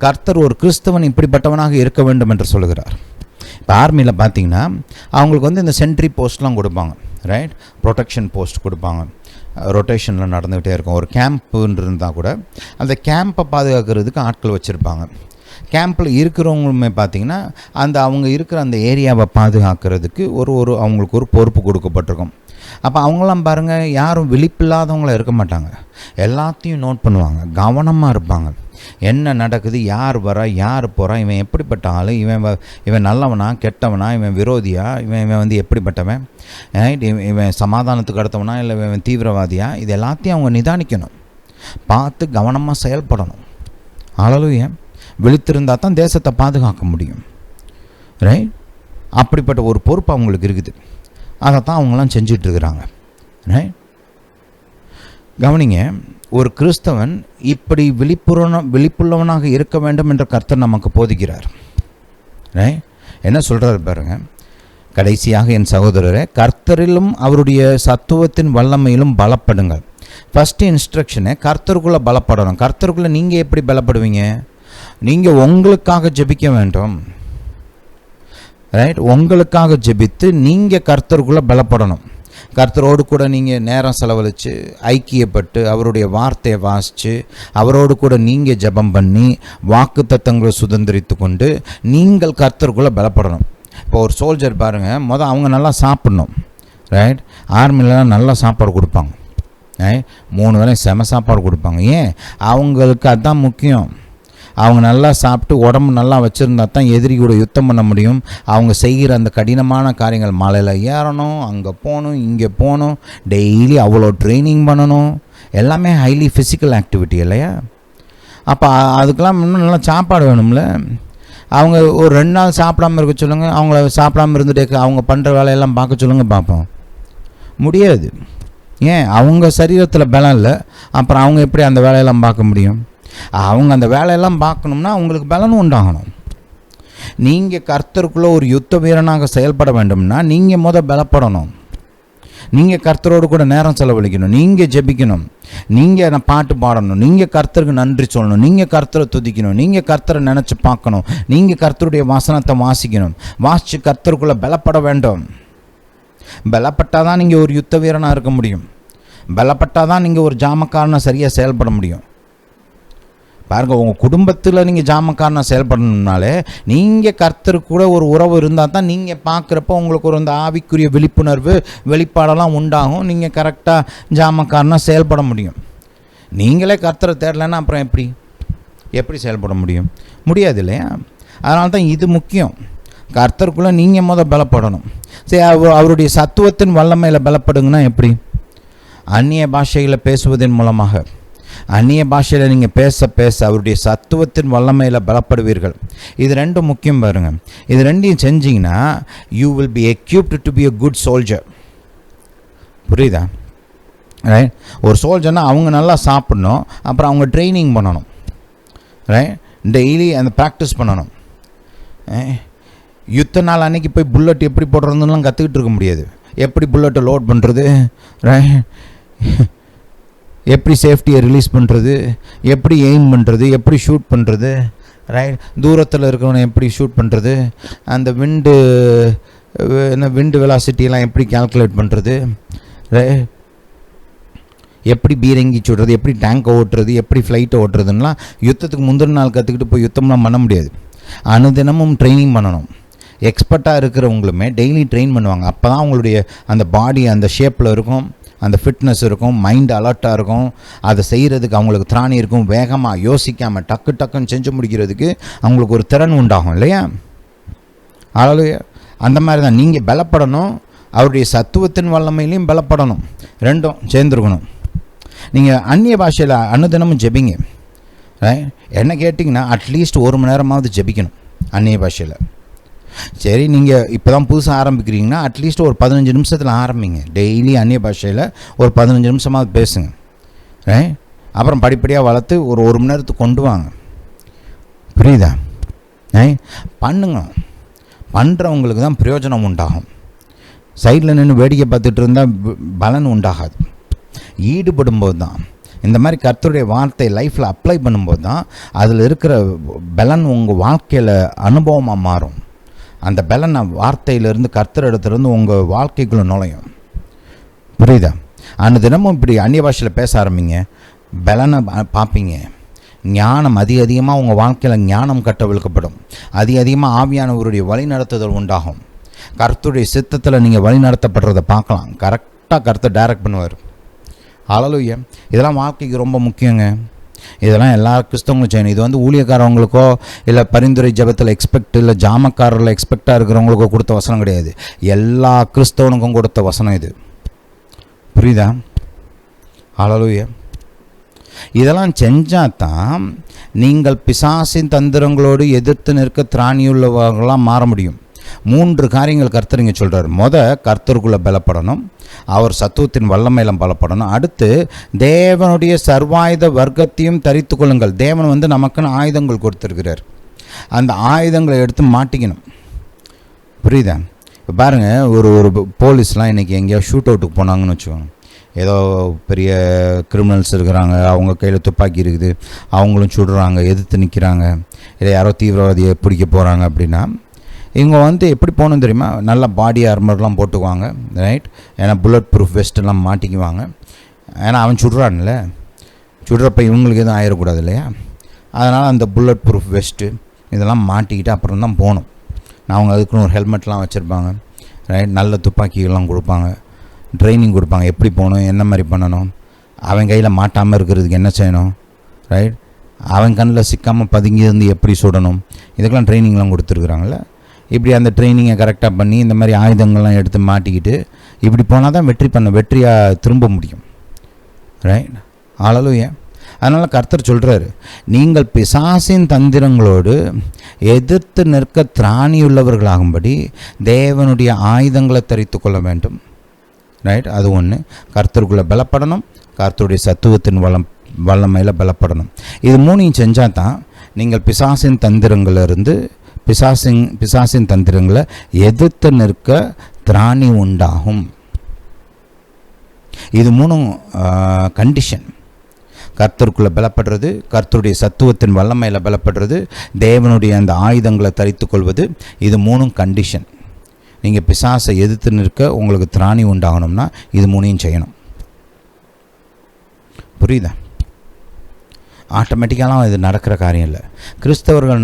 கர்த்தர் ஒரு கிறிஸ்தவன் இப்படிப்பட்டவனாக இருக்க வேண்டும் என்று சொல்கிறார். இப்போ ஆர்மியில் பார்த்தீங்கன்னா அவங்களுக்கு இந்த சென்ட்ரி போஸ்ட்லாம் கொடுப்பாங்க, ரைட், ப்ரொடெக்ஷன் போஸ்ட் கொடுப்பாங்க. ரொட்டேஷனில் நடந்துகிட்டே இருக்கும். ஒரு கேம்ப்புன்னு இருந்தால் கூட அந்த கேம்பை பாதுகாக்கிறதுக்கு ஆட்கள் வச்சுருப்பாங்க. கேம்பில் இருக்கிறவங்களுமே பார்த்திங்கன்னா அவங்க இருக்கிற அந்த ஏரியாவை பாதுகாக்கிறதுக்கு அவங்களுக்கு ஒரு பொறுப்பு கொடுக்கப்பட்டிருக்கும். அப்போ அவங்களாம் பாருங்கள், யாரும் விழிப்பில்லாதவங்கள இருக்க மாட்டாங்க. எல்லாத்தையும் நோட் பண்ணுவாங்க, கவனமாக இருப்பாங்க. என்ன நடக்குது, யார் வரா, யார் போகிறா, இவன் எப்படிப்பட்ட ஆள், இவன் நல்லவனா கெட்டவனா, இவன் விரோதியா, இவன் எப்படிப்பட்டவன், இவன் சமாதானத்துக்கு அடுத்தவனா இல்லை இவன் தீவிரவாதியா, இது எல்லாத்தையும் அவங்க நிதானிக்கணும், பார்த்து கவனமாக செயல்படணும். அல்லேலூயா. விழித்திருந்தால் தான் தேசத்தை பாதுகாக்க முடியும். ரைட்? அப்படிப்பட்ட ஒரு பொறுப்பு அவங்களுக்கு இருக்குது. அதைத்தான் அவங்களாம் செஞ்சிட்ருக்கிறாங்க. ரைட்? கவனிங்க, ஒரு கிறிஸ்தவன் இப்படி விழிப்புள்ளவனாக இருக்க வேண்டும் என்ற கர்த்தர் நமக்கு போதிக்கிறார். ரைட்? என்ன சொல்கிறார் பாருங்க. கடைசியாக என் சகோதரரே, கர்த்தரிலும் அவருடைய சத்துவத்தின் வல்லமையிலும் பலப்படுங்கள். First instruction கர்த்தருக்குள்ளே பலப்படணும். கர்த்தருக்குள்ளே நீங்கள் எப்படி பலப்படுவீங்க? நீங்கள் உங்களுக்காக ஜெபிக்க வேண்டும். ரைட்? உங்களுக்காக ஜெபித்து நீங்கள் கர்த்தருக்குள்ளே பலப்படணும். கர்த்தரோடு கூட நீங்கள் நேரம் செலவழித்து ஐக்கியப்பட்டு அவருடைய வார்த்தையை வாசித்து அவரோடு கூட நீங்கள் ஜெபம் பண்ணி வாக்கு தத்தங்களை சுதந்திரித்து கொண்டு நீங்கள் கர்த்தருக்குள்ளே பலப்படணும். இப்போ ஒரு சோல்ஜர் பாருங்கள், அவங்க நல்லா சாப்பிட்ணும். ரைட்? ஆர்மிலலாம் நல்லா சாப்பாடு கொடுப்பாங்க. 3 வேளையும் செம சாப்பாடு கொடுப்பாங்க. ஏன்? அவங்களுக்கு அதுதான் முக்கியம். அவங்க நல்லா சாப்பிட்டு உடம்பு நல்லா வச்சுருந்தா தான் எதிரி கூட யுத்தம் பண்ண முடியும். அவங்க செய்கிற அந்த கடினமான காரியங்கள், மலையில் ஏறணும், அங்கே போகணும், இங்கே போகணும், டெய்லி அவ்வளோ ட்ரைனிங் பண்ணணும், எல்லாமே ஹைலி ஃபிசிக்கல் ஆக்டிவிட்டி இல்லையா? அப்போ அதுக்கெல்லாம் இன்னும் நல்லா சாப்பாடு வேணும்ல. அவங்க ஒரு 2 நாள் சாப்பிடாமல் இருக்க சொல்லுங்கள், அவங்கள சாப்பிடாமல் இருந்துட்டு அவங்க பண்ணுற வேலையெல்லாம் பார்க்க சொல்லுங்கள், பார்ப்போம். முடியாது. ஏன்? அவங்க சரீரத்தில் பலம் இல்லை. அப்புறம் அவங்க எப்படி அந்த வேலையெல்லாம் பார்க்க முடியும்? அவங்க அந்த வேலையெல்லாம் பார்க்கணும்னா அவங்களுக்கு பலனும் உண்டாகணும். நீங்கள் கர்த்தருக்குள்ளே ஒரு யுத்த வீரனாக செயல்பட வேண்டும்னா நீங்கள் பலப்படணும். நீங்கள் கர்த்தரோடு கூட நேரம் செலவழிக்கணும், நீங்கள் ஜெபிக்கணும், நீங்கள் பாட்டு பாடணும், நீங்கள் கர்த்தருக்கு நன்றி சொல்லணும், நீங்கள் கர்த்தரை துதிக்கணும், நீங்கள் கர்த்தரை நினச்சி பார்க்கணும், நீங்கள் கர்த்தருடைய வசனத்தை வாசிக்கணும். வாசித்து கர்த்தருக்குள்ளே பலப்பட வேண்டும். பலப்பட்டால் தான் நீங்கள் ஒரு யுத்த வீரனாக இருக்க முடியும். பலப்பட்டால் தான் நீங்கள் ஒரு ஜாமக்காரனை சரியாக செயல்பட முடியும். பாருங்கள், உங்கள் குடும்பத்தில் நீங்கள் ஜாமக்காரனாக செயல்படணும்னாலே நீங்கள் கர்த்தருக்கு கூட ஒரு உறவு இருந்தால் தான் நீங்கள் பார்க்குறப்ப உங்களுக்கு ஒரு அந்த ஆவிக்குரிய விழிப்புணர்வு வெளிப்பாடெல்லாம் உண்டாகும். நீங்கள் கரெக்டாக ஜாமக்காரனாக செயல்பட முடியும். நீங்களே கர்த்தரை தேடலைன்னா அப்புறம் எப்படி செயல்பட முடியும்? முடியாது இல்லையா? அதனால தான் இது முக்கியம். கர்த்தருக்குள்ளே நீங்கள் பலப்படணும். சரி, அவருடைய சத்துவத்தின் வல்லமையில் பலப்படுங்கன்னா எப்படி? அந்நிய பாஷையில் பேசுவதன் மூலமாக. அந்நிய பாஷையில் நீங்கள் பேச பேச அவருடைய சத்துவத்தின் வல்லமையில் பலப்படுவீர்கள். இது 2 முக்கியம் பாருங்கள். இது 2ஐயும் செஞ்சிங்கன்னா you will be equipped to be a good soldier. புரியுதா? ரைட். ஒரு சோல்ஜர்னால் அவங்க நல்லா சாப்பிட்ணும், அப்புறம் அவங்க ட்ரைனிங் பண்ணணும். ரைட். டெய்லி அந்த ப்ராக்டிஸ் பண்ணணும். யுத்த நாள் அன்றைக்கி போய் புல்லட் எப்படி போடுறதுலாம் கற்றுக்கிட்டு இருக்க முடியாது. எப்படி புல்லட்டை லோட் பண்ணுறது, ரைட், எப்படி சேஃப்டியை ரிலீஸ் பண்ணுறது, எப்படி எய்ம் பண்ணுறது, எப்படி ஷூட் பண்ணுறது, ரைட், தூரத்தில் இருக்கிறவனை எப்படி ஷூட் பண்ணுறது, அந்த விண்டு வெலாசிட்டியெல்லாம் எப்படி கால்குலேட் பண்ணுறது, ரைட், எப்படி பீரங்கி சுடுறது, எப்படி டேங்கை ஓட்டுறது, எப்படி ஃப்ளைட்டை ஓட்டுறதுன்னெலாம் யுத்தத்துக்கு முந்தின நாள் கற்றுக்கிட்டு போய் யுத்தம்லாம் பண்ண முடியாது. அனுதினமும் ட்ரைனிங் பண்ணணும். எக்ஸ்பர்ட்டாக இருக்கிறவங்களுமே டெய்லி ட்ரெயின் பண்ணுவாங்க. அப்போ தான் அவங்களுடைய அந்த பாடி அந்த ஷேப்பில் இருக்கும், அந்த ஃபிட்னஸ் இருக்கும், மைண்ட் அலர்ட்டாக இருக்கும், அதை செய்கிறதுக்கு அவங்களுக்கு திராணி இருக்கும், வேகமாக யோசிக்காமல் டக்குன்னு செஞ்சு முடிக்கிறதுக்கு அவங்களுக்கு ஒரு திறன் உண்டாகும் இல்லையா? அதாவது அந்த மாதிரி தான் நீங்கள் பலப்படணும், அவருடைய சத்துவத்தின் வல்லமையிலையும் பலப்படணும், ரெண்டும் சேர்ந்துருக்கணும். நீங்கள் அந்நிய பாஷையில் அனுதினமும் ஜெபிங்க. என்ன கேட்டிங்கன்னா அட்லீஸ்ட் 1 மணி நேரமாவது ஜெபிக்கணும் அந்நிய பாஷையில். சரி, நீங்கள் இப்போ தான் புதுசாக ஆரம்பிக்கிறீங்கன்னா அட்லீஸ்ட் ஒரு 15 நிமிஷத்தில் ஆரம்பிங்க. டெய்லி அந்நிய பாஷையில் ஒரு 15 நிமிஷமாவது பேசுங்க. அப்புறம் படிப்படியாக வளர்த்து ஒரு 1 மணி நேரத்துக்கு கொண்டு வாங்க. புரியுதா? பண்ணுங்க. பண்ணுறவங்களுக்கு தான் பிரயோஜனம் உண்டாகும். சைடில் நின்று வேடிக்கை பார்த்துட்டு இருந்தால் பலன் உண்டாகாது. ஈடுபடும்போது தான், இந்த மாதிரி கர்த்தருடைய வார்த்தை லைஃப்பில் அப்ளை பண்ணும்போது தான் அதில் இருக்கிற பலன் உங்கள் வாழ்க்கையில் அனுபவமாக மாறும். அந்த பலன் வார்த்தையிலேருந்து கர்த்தர் இடத்துலேருந்து உங்கள் வாழ்க்கைக்குள்ளே நுழையும். புரியுதா? அந்த தினமும் இப்படி அந்நிய பாஷையில் பேச ஆரம்பிங்க, பலனை பார்ப்பீங்க. ஞானம் அதிகமாக உங்கள் வாழ்க்கையில் ஞானம் கட்டவிழ்க்கப்படும். அதிகமாக ஆவியானவருடைய வழி நடத்துதல் உண்டாகும். கர்த்தருடைய சித்தத்தில் நீங்கள் வழி நடத்தப்படுறதை பார்க்கலாம். கரெக்டாக கர்த்தர் டைரக்ட் பண்ணுவார். ஹல்லேலூயா. இதெல்லாம் வாழ்க்கைக்கு ரொம்ப முக்கியங்க. இதெல்லாம் எல்லா கிறிஸ்தவங்களும் செய்யணும். இது ஊழியக்காரவங்களுக்கோ இல்லை பரிந்துரை ஜபத்தில் எக்ஸ்பெக்ட் இல்லை ஜாமக்காரரில் எக்ஸ்பெக்டாக இருக்கிறவங்களுக்கோ கொடுத்த வசனம் கிடையாது. எல்லா கிறிஸ்தவனுக்கும் கொடுத்த வசனம் இது. புரியுதா? ஹல்லேலூயா. இதெல்லாம் செஞ்சால் தான் நீங்கள் பிசாசின் தந்திரங்களோடு எதிர்த்து நிற்க திராணியுள்ளவர்களாக மாற முடியும். 3 காரியங்கள் கர்த்தர் இங்கே சொல்கிறார். கர்த்தருக்குள்ளே பலப்படணும், அவர் சத்துவத்தின் வல்லமையிலும் பலப்படணும். அடுத்து தேவனுடைய சர்வாயுத வர்க்கத்தையும் தரித்து கொள்ளுங்கள். தேவன் நமக்குன்னு ஆயுதங்கள் கொடுத்துருக்கிறார். அந்த ஆயுதங்களை எடுத்து மாட்டிக்கணும். புரியுதா? இப்போ பாருங்கள், ஒரு போலீஸ்லாம் இன்றைக்கி எங்கேயோ ஷூட் அவுட்டுக்கு போனாங்கன்னு வச்சுக்கோங்க. ஏதோ பெரிய கிரிமினல்ஸ் இருக்கிறாங்க, அவங்க கையில் துப்பாக்கி இருக்குது, அவங்களும் சுடுறாங்க, எதிர்த்து நிற்கிறாங்க, இல்லை யாரோ தீவிரவாதியை பிடிக்க போகிறாங்க அப்படின்னா இவங்க எப்படி போகணும் தெரியுமா? நல்லா பாடி ஆர்மர்லாம் போட்டுக்குவாங்க, ரைட். ஏன்னா புல்லட் ப்ரூஃப் வெஸ்ட்டெல்லாம் மாட்டிக்குவாங்க. ஏன்னா அவன் சுடுறான்ல, சுடுறப்ப இவங்களுக்கு எதுவும் ஆயிடக்கூடாது இல்லையா? அதனால் அந்த புல்லட் ப்ரூஃப் வெஸ்ட்டு இதெல்லாம் மாட்டிக்கிட்டு அப்புறம் தான் போகணும். அவங்க அதுக்குன்னு ஒரு ஹெல்மெட்லாம் வச்சுருப்பாங்க, ரைட். நல்ல துப்பாக்கிகள்லாம் கொடுப்பாங்க, ட்ரைனிங் கொடுப்பாங்க, எப்படி போகணும், என்ன மாதிரி பண்ணணும், அவன் கையில் மாட்டாமல் இருக்கிறதுக்கு என்ன செய்யணும், ரைட். அவன் கண்ணில் சிக்காமல் பதுங்கி இருந்து எப்படி சுடணும், இதுக்கெல்லாம் ட்ரைனிங்லாம் கொடுத்துருக்குறாங்கள. இப்படி அந்த ட்ரைனிங்கை கரெக்டாக பண்ணி இந்த மாதிரி ஆயுதங்கள்லாம் எடுத்து மாட்டிக்கிட்டு இப்படி போனால் தான் வெற்றியாக திரும்ப முடியும், ரைட். ஹல்லேலூயா. அதனால் கர்த்தர் சொல்கிறாரு, நீங்கள் பிசாசின் தந்திரங்களோடு எதிர்த்து நிற்க திராணியுள்ளவர்களாகும்படி தேவனுடைய ஆயுதங்களை தரித்து கொள்ள வேண்டும், ரைட். அது ஒன்று. கர்த்தருக்குள்ளே பலப்படணும், கர்த்தருடைய சத்துவத்தின் வல்லமையில் பலப்படணும். இது 3 செஞ்சால் தான் நீங்கள் பிசாசின் தந்திரங்களிலிருந்து பிசாசின் தந்திரங்களை எதிர்த்து நிற்க திராணி உண்டாகும். இது 3 கண்டிஷன். கர்த்தருக்குள்ளே பலப்படுறது, கர்த்தருடைய சத்துவத்தின் வல்லமையில் பலப்படுறது, தேவனுடைய அந்த ஆயுதங்களை தரித்து கொள்வது, இது 3 கண்டிஷன். நீங்கள் பிசாசை எதிர்த்து நிற்க உங்களுக்கு திராணி உண்டாகணும்னா இது 3 செய்யணும். புரியுதா? ஆட்டோமேட்டிக்கெல்லாம் இது நடக்கிற காரியம் இல்லை. கிறிஸ்தவர்கள்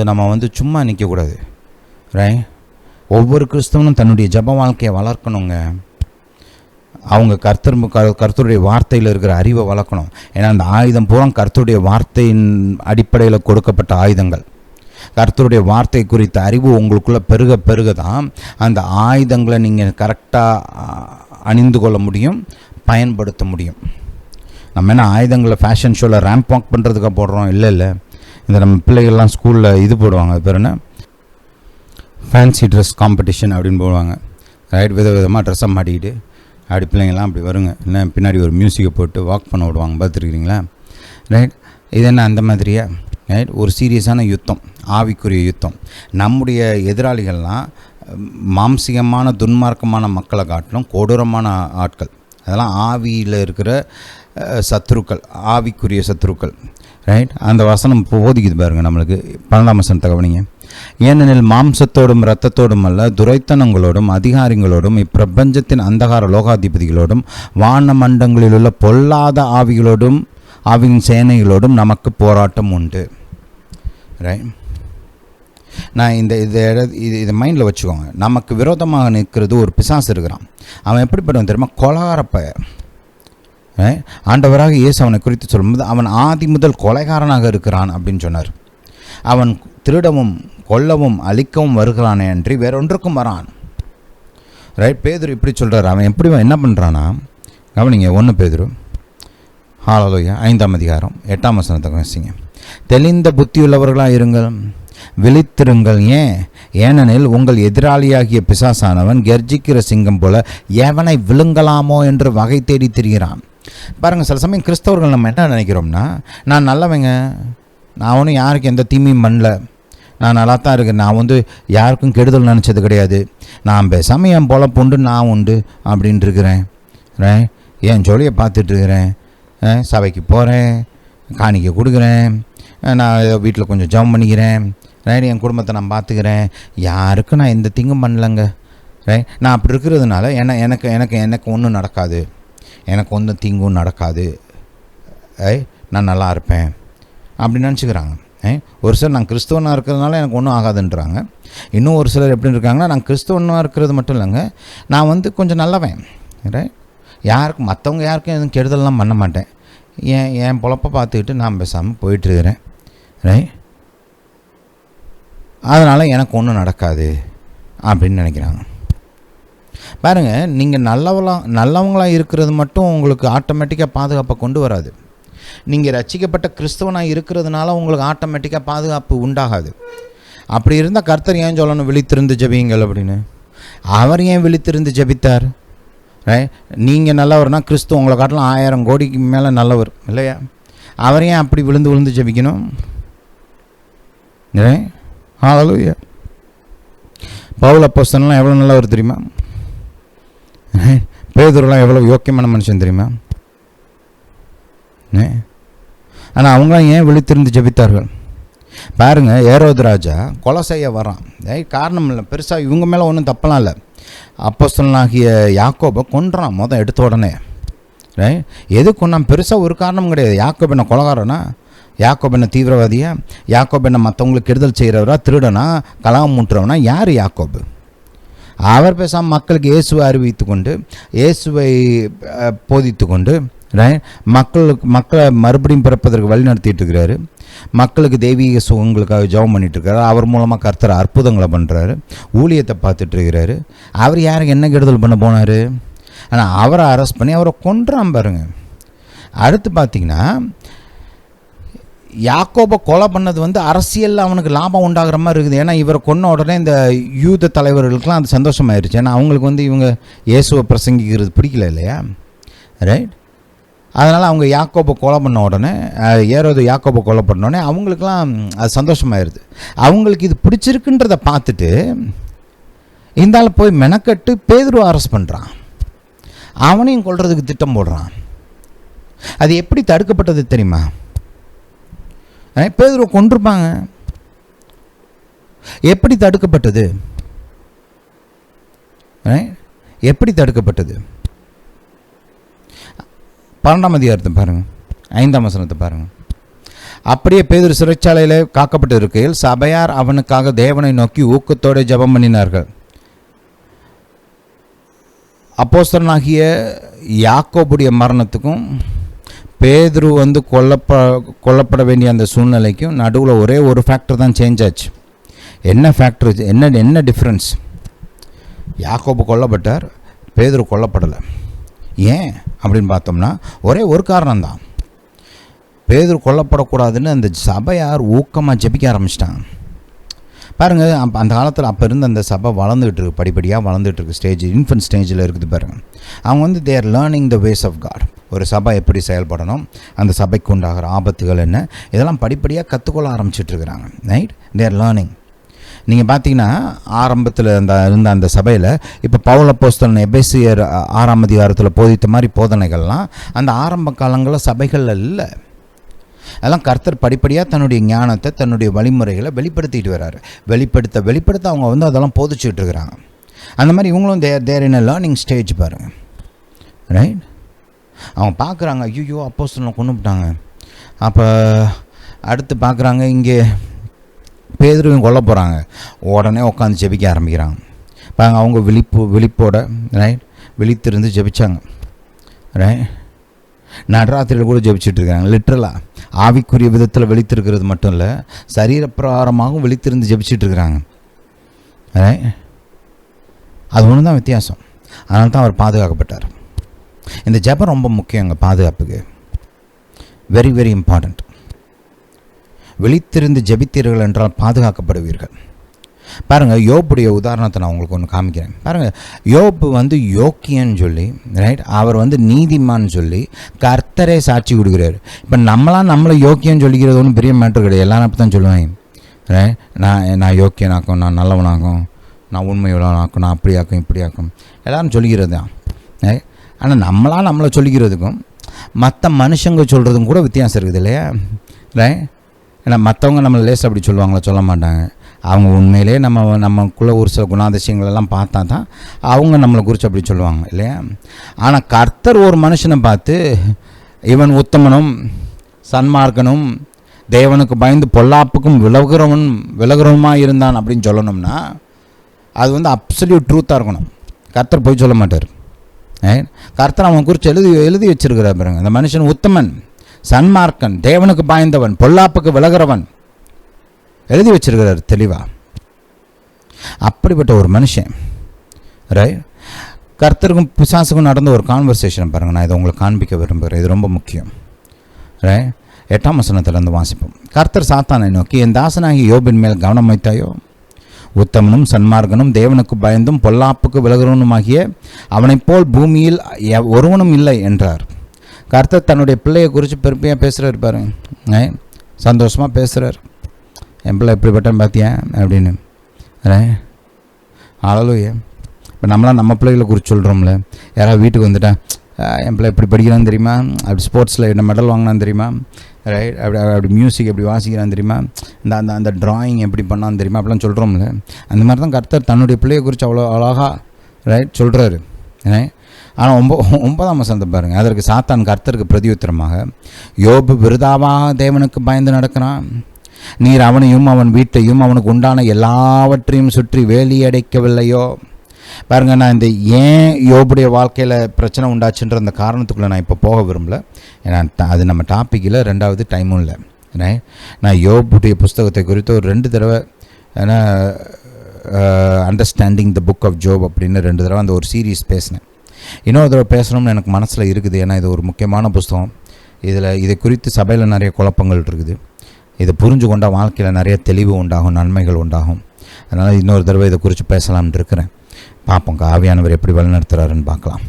நம்ம சும்மா நிற்கக்கூடாது, ரைட். ஒவ்வொரு கிறிஸ்தவனும் தன்னுடைய ஜப வாழ்க்கையை வளர்க்கணுங்க. அவங்க கர்த்தருடைய வார்த்தையில் இருக்கிற அறிவை வளர்க்கணும். ஏன்னா அந்த ஆயுதம் பூரா கர்த்தருடைய வார்த்தையின் அடிப்படையில் கொடுக்கப்பட்ட ஆயுதங்கள். கர்த்தருடைய வார்த்தை குறித்த அறிவு உங்களுக்குள்ளே பெருக தான் அந்த ஆயுதங்களை நீங்கள் கரெக்டாக அணிந்து கொள்ள முடியும், பயன்படுத்த முடியும். நம்ம என்ன ஆயுதங்களை ஃபேஷன் ஷோவில் ரேம்ப் வாக் பண்ணுறதுக்காக போடுறோம்? இல்லை. இந்த நம்ம பிள்ளைகள்லாம் ஸ்கூலில் இது போடுவாங்க, அது பேர் என்ன, ஃபேன்சி ட்ரெஸ் காம்படிஷன் அப்படின்னு போடுவாங்க, ரைட். விதவிதமாக ட்ரெஸ்ஸை மாட்டிக்கிட்டு அப்படி பிள்ளைங்கள்லாம் அப்படி வருங்க, என்ன பின்னாடி ஒரு மியூசிக்கை போட்டு வாக் பண்ண விடுவாங்க, பார்த்துருக்கிறீங்களா? ரைட். இது என்ன அந்த மாதிரியா? ரைட். ஒரு சீரியஸான யுத்தம், ஆவிக்குரிய யுத்தம். நம்முடைய எதிராளிகள்லாம் மாம்சிகமான துன்மார்க்கமான மக்களை காட்டிலும் கொடூரமான ஆட்கள். அதெல்லாம் ஆவியில் இருக்கிற சத்துருக்கள், ஆவிக்குரிய சத்துருக்கள். ரைட். அந்த வசனம் போதிக்குது பாருங்கள் நம்மளுக்கு. 12ஆம் வசனத்தை கவனிங்க. ஏனெனில் மாம்சத்தோடும் இரத்தத்தோடும் அல்ல, துரைத்தனங்களோடும் அதிகாரிகளோடும் இப்பிரபஞ்சத்தின் அந்தகார லோகாதிபதிகளோடும் வானமண்டங்களில் உள்ள பொல்லாத ஆவிகளோடும் ஆவியின் சேனைகளோடும் நமக்கு போராட்டம் உண்டு. ரைட். நான் இதை மைண்டில் வச்சுக்கோங்க. நமக்கு விரோதமாக நிற்கிறது ஒரு பிசாசு இருக்கிறான். அவன் எப்படிப்பட்டவன் தெரியுமா? கொலகாரப்ப. ஆண்டவராக இயேசு அவனை குறித்து சொல்லும்போது அவன் ஆதி முதல் கொலைகாரனாக இருக்கிறான் அப்படின்னு சொன்னார். அவன் திருடவும் கொல்லவும் அழிக்கவும் வருகிறானே அன்றி வேறொன்றுக்கும் வரான். ரைட். பேதுரு இப்படி சொல்கிறார். அவன் எப்படி என்ன பண்ணுறான்னா, கவனிங்க, 1 பேதுரு ஹல்லேலூயா 5ஆம் அதிகாரம் 8ஆம் வசனத்தை வாசிங்க. தெளிந்த புத்தியுள்ளவர்களாக இருங்கள், விழித்திருங்கள். ஏனெனில் உங்கள் எதிராளியாகிய பிசாசானவன் கர்ஜிக்கிற சிங்கம் போல எவனை விழுங்கலாமோ என்று வகை தேடி திரிகிறான். பாருங்கள், சில சமயம் கிறிஸ்தவர்கள் நம்ம என்ன நினைக்கிறோம்னா, நான் நல்லவங்க, நான் ஒன்றும் யாருக்கு எந்த தீமையும் பண்ணல, நான் நல்லா தான் இருக்கேன், நான் யாருக்கும் கெடுதல் நினச்சது கிடையாது, நான் பேசாமல் என் பொழப்பு உண்டு, நான் உண்டு அப்படின்ட்டு இருக்கிறேன். என் ஜோலியை பார்த்துட்ருக்கிறேன், சபைக்கு போகிறேன், காணிக்கை கொடுக்குறேன், நான் வீட்டில் கொஞ்சம் ஜெபம் பண்ணிக்கிறேன், என் குடும்பத்தை நான் பார்த்துக்கிறேன், யாருக்கும் நான் எந்த தீங்கும் பண்ணலைங்க. நான் அப்படி இருக்கிறதுனால எனக்கு எனக்கு எனக்கு ஒன்றும் நடக்காது, எனக்கு ஒன்றும் தீங்கும் நடக்காது, நான் நல்லா இருப்பேன் அப்படின்னு நினச்சிக்கிறாங்க. ஒரு சிலர் நான் கிறிஸ்தவனாக இருக்கிறதுனால எனக்கு ஒன்றும் ஆகாதுன்றாங்க. இன்னும் ஒரு சிலர் எப்படி இருக்காங்கன்னா, நான் கிறிஸ்தவனாக இருக்கிறது மட்டும் இல்லைங்க, நான் கொஞ்சம் நல்லவன், யாருக்கும் மற்றவங்க யாருக்கும் எதுவும் கெடுதல்லாம் பண்ண மாட்டேன், என் பொழப்பை பார்த்துக்கிட்டு நான் பேசாமல் போயிட்டுருக்கிறேன், அதனால் எனக்கு ஒன்றும் நடக்காது அப்படின்னு நினைக்கிறாங்க. பாருங்கள், நீங்கள் நல்லவங்களாக இருக்கிறது மட்டும் உங்களுக்கு ஆட்டோமேட்டிக்காக பாதுகாப்பை கொண்டு வராது. நீங்கள் ரட்சிக்கப்பட்ட கிறிஸ்தவனாக இருக்கிறதுனால உங்களுக்கு ஆட்டோமேட்டிக்காக பாதுகாப்பு உண்டாகாது. அப்படி இருந்தால் கர்த்தர் ஏன் சொல்லணும் விழித்திருந்து ஜெபியுங்கள் அப்படின்னு? அவர் ஏன் விழித்திருந்து ஜெபித்தார்? நீங்கள் நல்லவர்னா கிறிஸ்துவ உங்களை காட்டிலும் 1000 கோடிக்கு மேலே நல்லவர் இல்லையா? அவர் ஏன் அப்படி விழுந்து விழுந்து ஜெபிக்கணும்? ஹல்லேலூயா. பவுல் அப்போஸ்தலன்லாம் எவ்வளோ நல்லவர் தெரியுமா? பேதுருலாம் எவ்வளோ யோக்கியமான மனுஷன் தெரியுமா? ஆனால் அவங்களாம் ஏன் விழித்திருந்து ஜெபித்தார்கள்? பாருங்கள், ஏரோது ராஜா கொலை செய்ய வரான், காரணம் இல்லை பெருசாக, இவங்க மேலே ஒன்றும் தப்பெல்லாம் இல்லை. அப்போஸ்தலனாகிய யாக்கோபை கொன்றான் எடுத்த உடனே. எது கொண்டான்? பெருசாக ஒரு காரணம் கிடையாது. யாக்கோபு என்ன கொலைகாரனா? யாக்கோபு என்ன தீவிரவாதியா? யாக்கோபு என்ன மற்றவங்களுக்கு கெடுதல் செய்கிறவரா, திருடனா, கலகம் மூட்டுறவனா? யார் யாக்கோபு? அவர் பேசாமல் மக்களுக்கு இயேசுவை அறிவித்து கொண்டு, இயேசுவை போதித்து கொண்டு மக்களை மறுபடியும் பிறப்பதற்கு வழி நடத்திட்டு இருக்கிறாரு. மக்களுக்கு தெய்வீக சுகங்களுக்காக ஜெபம் பண்ணிட்டு இருக்காரு. அவர் மூலமாக கர்த்தர் அற்புதங்களை பண்ணுறாரு, ஊழியத்தை பார்த்துட்டு இருக்கிறாரு. அவர் யாருக்கு என்ன கெடுதல் பண்ண போனார்? ஆனால் அவரை அரெஸ்ட் பண்ணி அவரை கொன்றான் பாருங்க. அடுத்து பார்த்திங்கன்னா, யாக்கோபை கொலை பண்ணது அரசியலில் அவனுக்கு லாபம் உண்டாகிற மாதிரி இருக்குது. ஏன்னா இவரை கொன்ன உடனே இந்த யூத தலைவர்களுக்கெலாம் அது சந்தோஷமாயிருச்சு. ஏன்னா அவங்களுக்கு இவங்க இயேசுவை பிரசங்கிக்கிறது பிடிக்கல இல்லையா? ரைட். அதனால் அவங்க யாக்கோபை கொலை பண்ண உடனே, ஏரோது யாக்கோபை கொலை பண்ண உடனே அவங்களுக்கெல்லாம் அது சந்தோஷமாயிருது. அவங்களுக்கு இது பிடிச்சிருக்குன்றதை பார்த்துட்டு இந்த ஆள் போய் மெனக்கட்டு பேதுரு அரெஸ்ட் பண்ணுறான், அவனையும் கொல்றதுக்கு திட்டம் போடுறான். அது எப்படி தடுக்கப்பட்டது தெரியுமா? பேதுருவை கொன்றுப்பாங்க. எப்படி தடுக்கப்பட்டது? எப்படி தடுக்கப்பட்டது? 12ஆம் அதிகாரத்தை பாருங்கள், 5ஆம் வசனத்தை பாருங்கள். அப்படியே பேதுரு சிறைச்சாலையில் காக்கப்பட்டு இருக்கையில் சபையார் அவனுக்காக தேவனை நோக்கி ஊக்கத்தோடு ஜெபம் பண்ணினார்கள். அப்போஸ்தலனாகிய யாக்கோபுடைய மரணத்துக்கும் பேதுரு கொல்லப்பட வேண்டிய அந்த சூழ்நிலைக்கும் நடுவில் ஒரே ஒரு ஃபேக்டர் தான் சேஞ்ச் ஆச்சு. என்ன ஃபேக்டர்? என்ன டிஃப்ரென்ஸ்? யாக்கோபு கொல்லப்பட்டார், பேதுரு கொல்லப்படலை. ஏன் அப்படின்னு பார்த்தோம்னா ஒரே ஒரு காரணம்தான். பேதுரு கொல்லப்படக்கூடாதுன்னு அந்த சபையார் ஊக்கமாக ஜெபிக்க ஆரம்பிச்சிட்டாங்க. பாருங்கள். அந்த காலத்தில் அப்போ இருந்த அந்த சபை வளர்ந்துகிட்டு இருக்கு, படிப்படியாக வளர்ந்துட்டு இருக்கு, இன்ஃபன்ட் ஸ்டேஜில் இருக்குது பாருங்கள். அவங்க வந்து their learning the ways of God. ஒரு சபை எப்படி செயல்படணும், அந்த சபைக்கு உண்டாகிற ஆபத்துகள் என்ன, இதெல்லாம் படிப்படியாக கற்றுக்கொள்ள ஆரம்பிச்சிட்ருக்குறாங்க. ரைட், தேர் லேர்னிங். நீங்கள் பார்த்தீங்கன்னா ஆரம்பத்தில் இருந்த அந்த சபையில் இப்போ பவுல் அப்போஸ்தலன் எபேசியர் 6ஆம் அதிகாரத்தில் போதித்த மாதிரி போதனைகள்லாம் அந்த ஆரம்ப காலங்களில் சபைகளில் இல்லை. அதெல்லாம் கர்த்தர் படிப்படியாக தன்னுடைய ஞானத்தை, தன்னுடைய வழிமுறைகளை வெளிப்படுத்திட்டு வர்றாரு. வெளிப்படுத்த அவங்க வந்து அதெல்லாம் போதிச்சுட்டு இருக்கிறாங்க. அந்த மாதிரி இவங்களும் தேர் இன் அ லேர்னிங் ஸ்டேஜ் பாருங்கள். ரைட், அவங்க பார்க்குறாங்க, ஐயோ அப்போஸ்தலனை கொன்னுட்டாங்க. அப்போ அடுத்து பார்க்குறாங்க, இங்கே பேதுருவையும் கொல்ல போகிறாங்க. உடனே உட்காந்து ஜெபிக்க ஆரம்பிக்கிறாங்க. பாருங்க, அவங்க விழிப்போட ரைட் விழித்திருந்து ஜெபிச்சாங்க. ரைட், நடராத்திரியில் கூட ஜெபிச்சுட்டு இருக்காங்க. லிட்ரலாக ஆவிக்குரிய விதத்தில் விழித்திருக்கிறது மட்டும் இல்லை, சரீரப்பிரகாரமாகவும் விழித்திருந்து ஜெபிச்சுட்டு இருக்கிறாங்க. ரைட், அது ஒன்று தான் வித்தியாசம். அதனால தான் அவர் பாதுகாக்கப்பட்டார். இந்த ஜெபம் ரொம்ப முக்கியங்க பாதுகாப்புக்கு. Very very important. விழித்திருந்து ஜெபித்தீர்கள் என்றால் பாதுகாக்கப்படுவீர்கள். பாருங்கள், யோபுடைய உதாரணத்தை நான் உங்களுக்கு ஒன்று காமிக்கிறேன். பாருங்கள், யோபு வந்து யோக்கியன்னு சொல்லி ரைட், அவர் வந்து நீதிமான்னு சொல்லி கர்த்தரே சாட்சி கொடுக்குறாரு. இப்போ நம்மளை யோக்கியன்னு சொல்லிக்கிறது ஒன்றும் பெரிய மேட்ரு கிடையாது. எல்லாரும் அப்படி தான் சொல்லுவாங்க. ரைட், நான் யோக்கியனாக்கும், நான் நல்லவனாக்கும், நான் உண்மையுள்ளவனாக்கும், நான் அப்படியாக்கும் இப்படியாக்கும் எல்லாரும் சொல்லிக்கிறது தான். ஆனால் நம்மளை சொல்லிக்கிறதுக்கும் மற்ற மனுஷங்க சொல்கிறதுக்கும் கூட வித்தியாசம் இருக்குது இல்லையா? ரைட், ஏன்னா மற்றவங்க நம்மளை லேஸ் அப்படி சொல்லுவாங்களா? சொல்ல மாட்டாங்க. அவங்க உண்மையிலே நமக்குள்ளே ஒரு சில குணாதிசயங்களெல்லாம் பார்த்தா தான் அவங்க நம்மளை குறித்து அப்படி சொல்லுவாங்க இல்லையா? ஆனால் கர்த்தர் ஒரு மனுஷனை பார்த்து இவன் உத்தமனும் சன்மார்க்கனும் தேவனுக்கு பயந்து பொல்லாப்புக்கும் விலகுறவனுமாக இருந்தான் அப்படின்னு சொல்லணும்னா அது வந்து அப்சல்யூட் ட்ரூத்தாக இருக்கணும். கர்த்தர் போய் சொல்ல மாட்டார். கர்த்தர் அவன் குறித்து எழுதி வச்சிருக்கிறார் பாருங்க. அந்த மனுஷன் உத்தமன், சன்மார்க்கன், தேவனுக்கு பாய்ந்தவன், பொல்லாப்புக்கு விலகிறவன் எழுதி வச்சிருக்கிறார் தெளிவா. அப்படிப்பட்ட ஒரு மனுஷன் ரைட், கர்த்தருக்கும் பிசாசுக்கும் நடந்த ஒரு கான்வர்சேஷன் பாருங்கள். நான் இதை உங்களுக்கு காண்பிக்க விரும்புகிறேன். இது ரொம்ப முக்கியம். ரைட், 8ஆம் வசனத்திலிருந்து வாசிப்போம். கர்த்தர் சாத்தானை நோக்கி, என் தாசனாகி யோபின் மேல் கவனம் வைத்தாயோ? உத்தமனும் சன்மார்க்கனும் தேவனுக்கு பயந்தும் பொல்லாப்புக்கு விலகிறவனுமாகிய அவனைப் போல் பூமியில் ஒருவனும் இல்லை என்றார். கர்த்தர் தன்னுடைய பிள்ளையை குறித்து பெருமையாக பேசுகிறார் பாருங்க. சந்தோஷமாக பேசுகிறார். என் பிள்ளை எப்படிப்பட்டேன் பார்த்தியா அப்படின்னு. ஹல்லேலூயா. இப்போ நம்மளாம் நம்ம பிள்ளைகளை குறித்து சொல்கிறோம்ல. யாராவது வீட்டுக்கு வந்துட்டேன், என் பிள்ளை எப்படி படிக்கிறான்னு தெரியுமா, அப்படி ஸ்போர்ட்ஸில் என்ன மெடல் வாங்கினான்னு தெரியுமா, ரைட், அப்படி மியூசிக் எப்படி வாசிக்கிறான்னு தெரியுமா, அந்த ட்ராயிங் எப்படி பண்ணான்னு தெரியுமா, அப்படிலாம் சொல்கிறோம்ல. அந்த மாதிரி தான் கர்த்தர் தன்னுடைய பிள்ளையை குறித்து அவ்வளோ அழகாக ரைட் சொல்கிறாரு. ஆனால் 9ஆம் வசனத்தை பாருங்கள். அதற்கு சாத்தான் கர்த்தருக்கு பிரதியுத்தரமாக, யோபு விருதாவாக தேவனுக்கு பயந்து நடக்கிறான். நீர் அவனையும் அவன் வீட்டையும் அவனுக்கு உண்டான எல்லாவற்றையும் சுற்றி வேலியடைக்கவில்லையோ? பாருங்கள், நான் இந்த ஏன் யோபுடைய வாழ்க்கையில் பிரச்சனை உண்டாச்சுன்ற அந்த காரணத்துக்குள்ளே நான் இப்போ போக விரும்பல. ஏன்னா அது நம்ம டாப்பிக்கில் 2வது டைமும் இல்லை. நான் யோபுடைய புஸ்தகத்தை குறித்து ஒரு 2 தடவை, ஏன்னா understanding the book of Job அப்படின்னு 2 தடவை அந்த ஒரு சீரீஸ் பேசினேன். இன்னொரு தடவை பேசணும்னு எனக்கு மனசில் இருக்குது. ஏன்னா இது ஒரு முக்கியமான புஸ்தகம். இதை குறித்து சபையில் நிறைய குழப்பங்கள் இருக்குது. இதை புரிஞ்சு கொண்டால் வாழ்க்கையில் நிறைய தெளிவு உண்டாகும், நன்மைகள் உண்டாகும். அதனால் இன்னொரு தடவை இதை குறித்து பேசலாம்னு இருக்கிறேன். பார்ப்போம் ஆவியானவர் எப்படி வழிநடத்துகிறாருன்னு பார்க்கலாம்.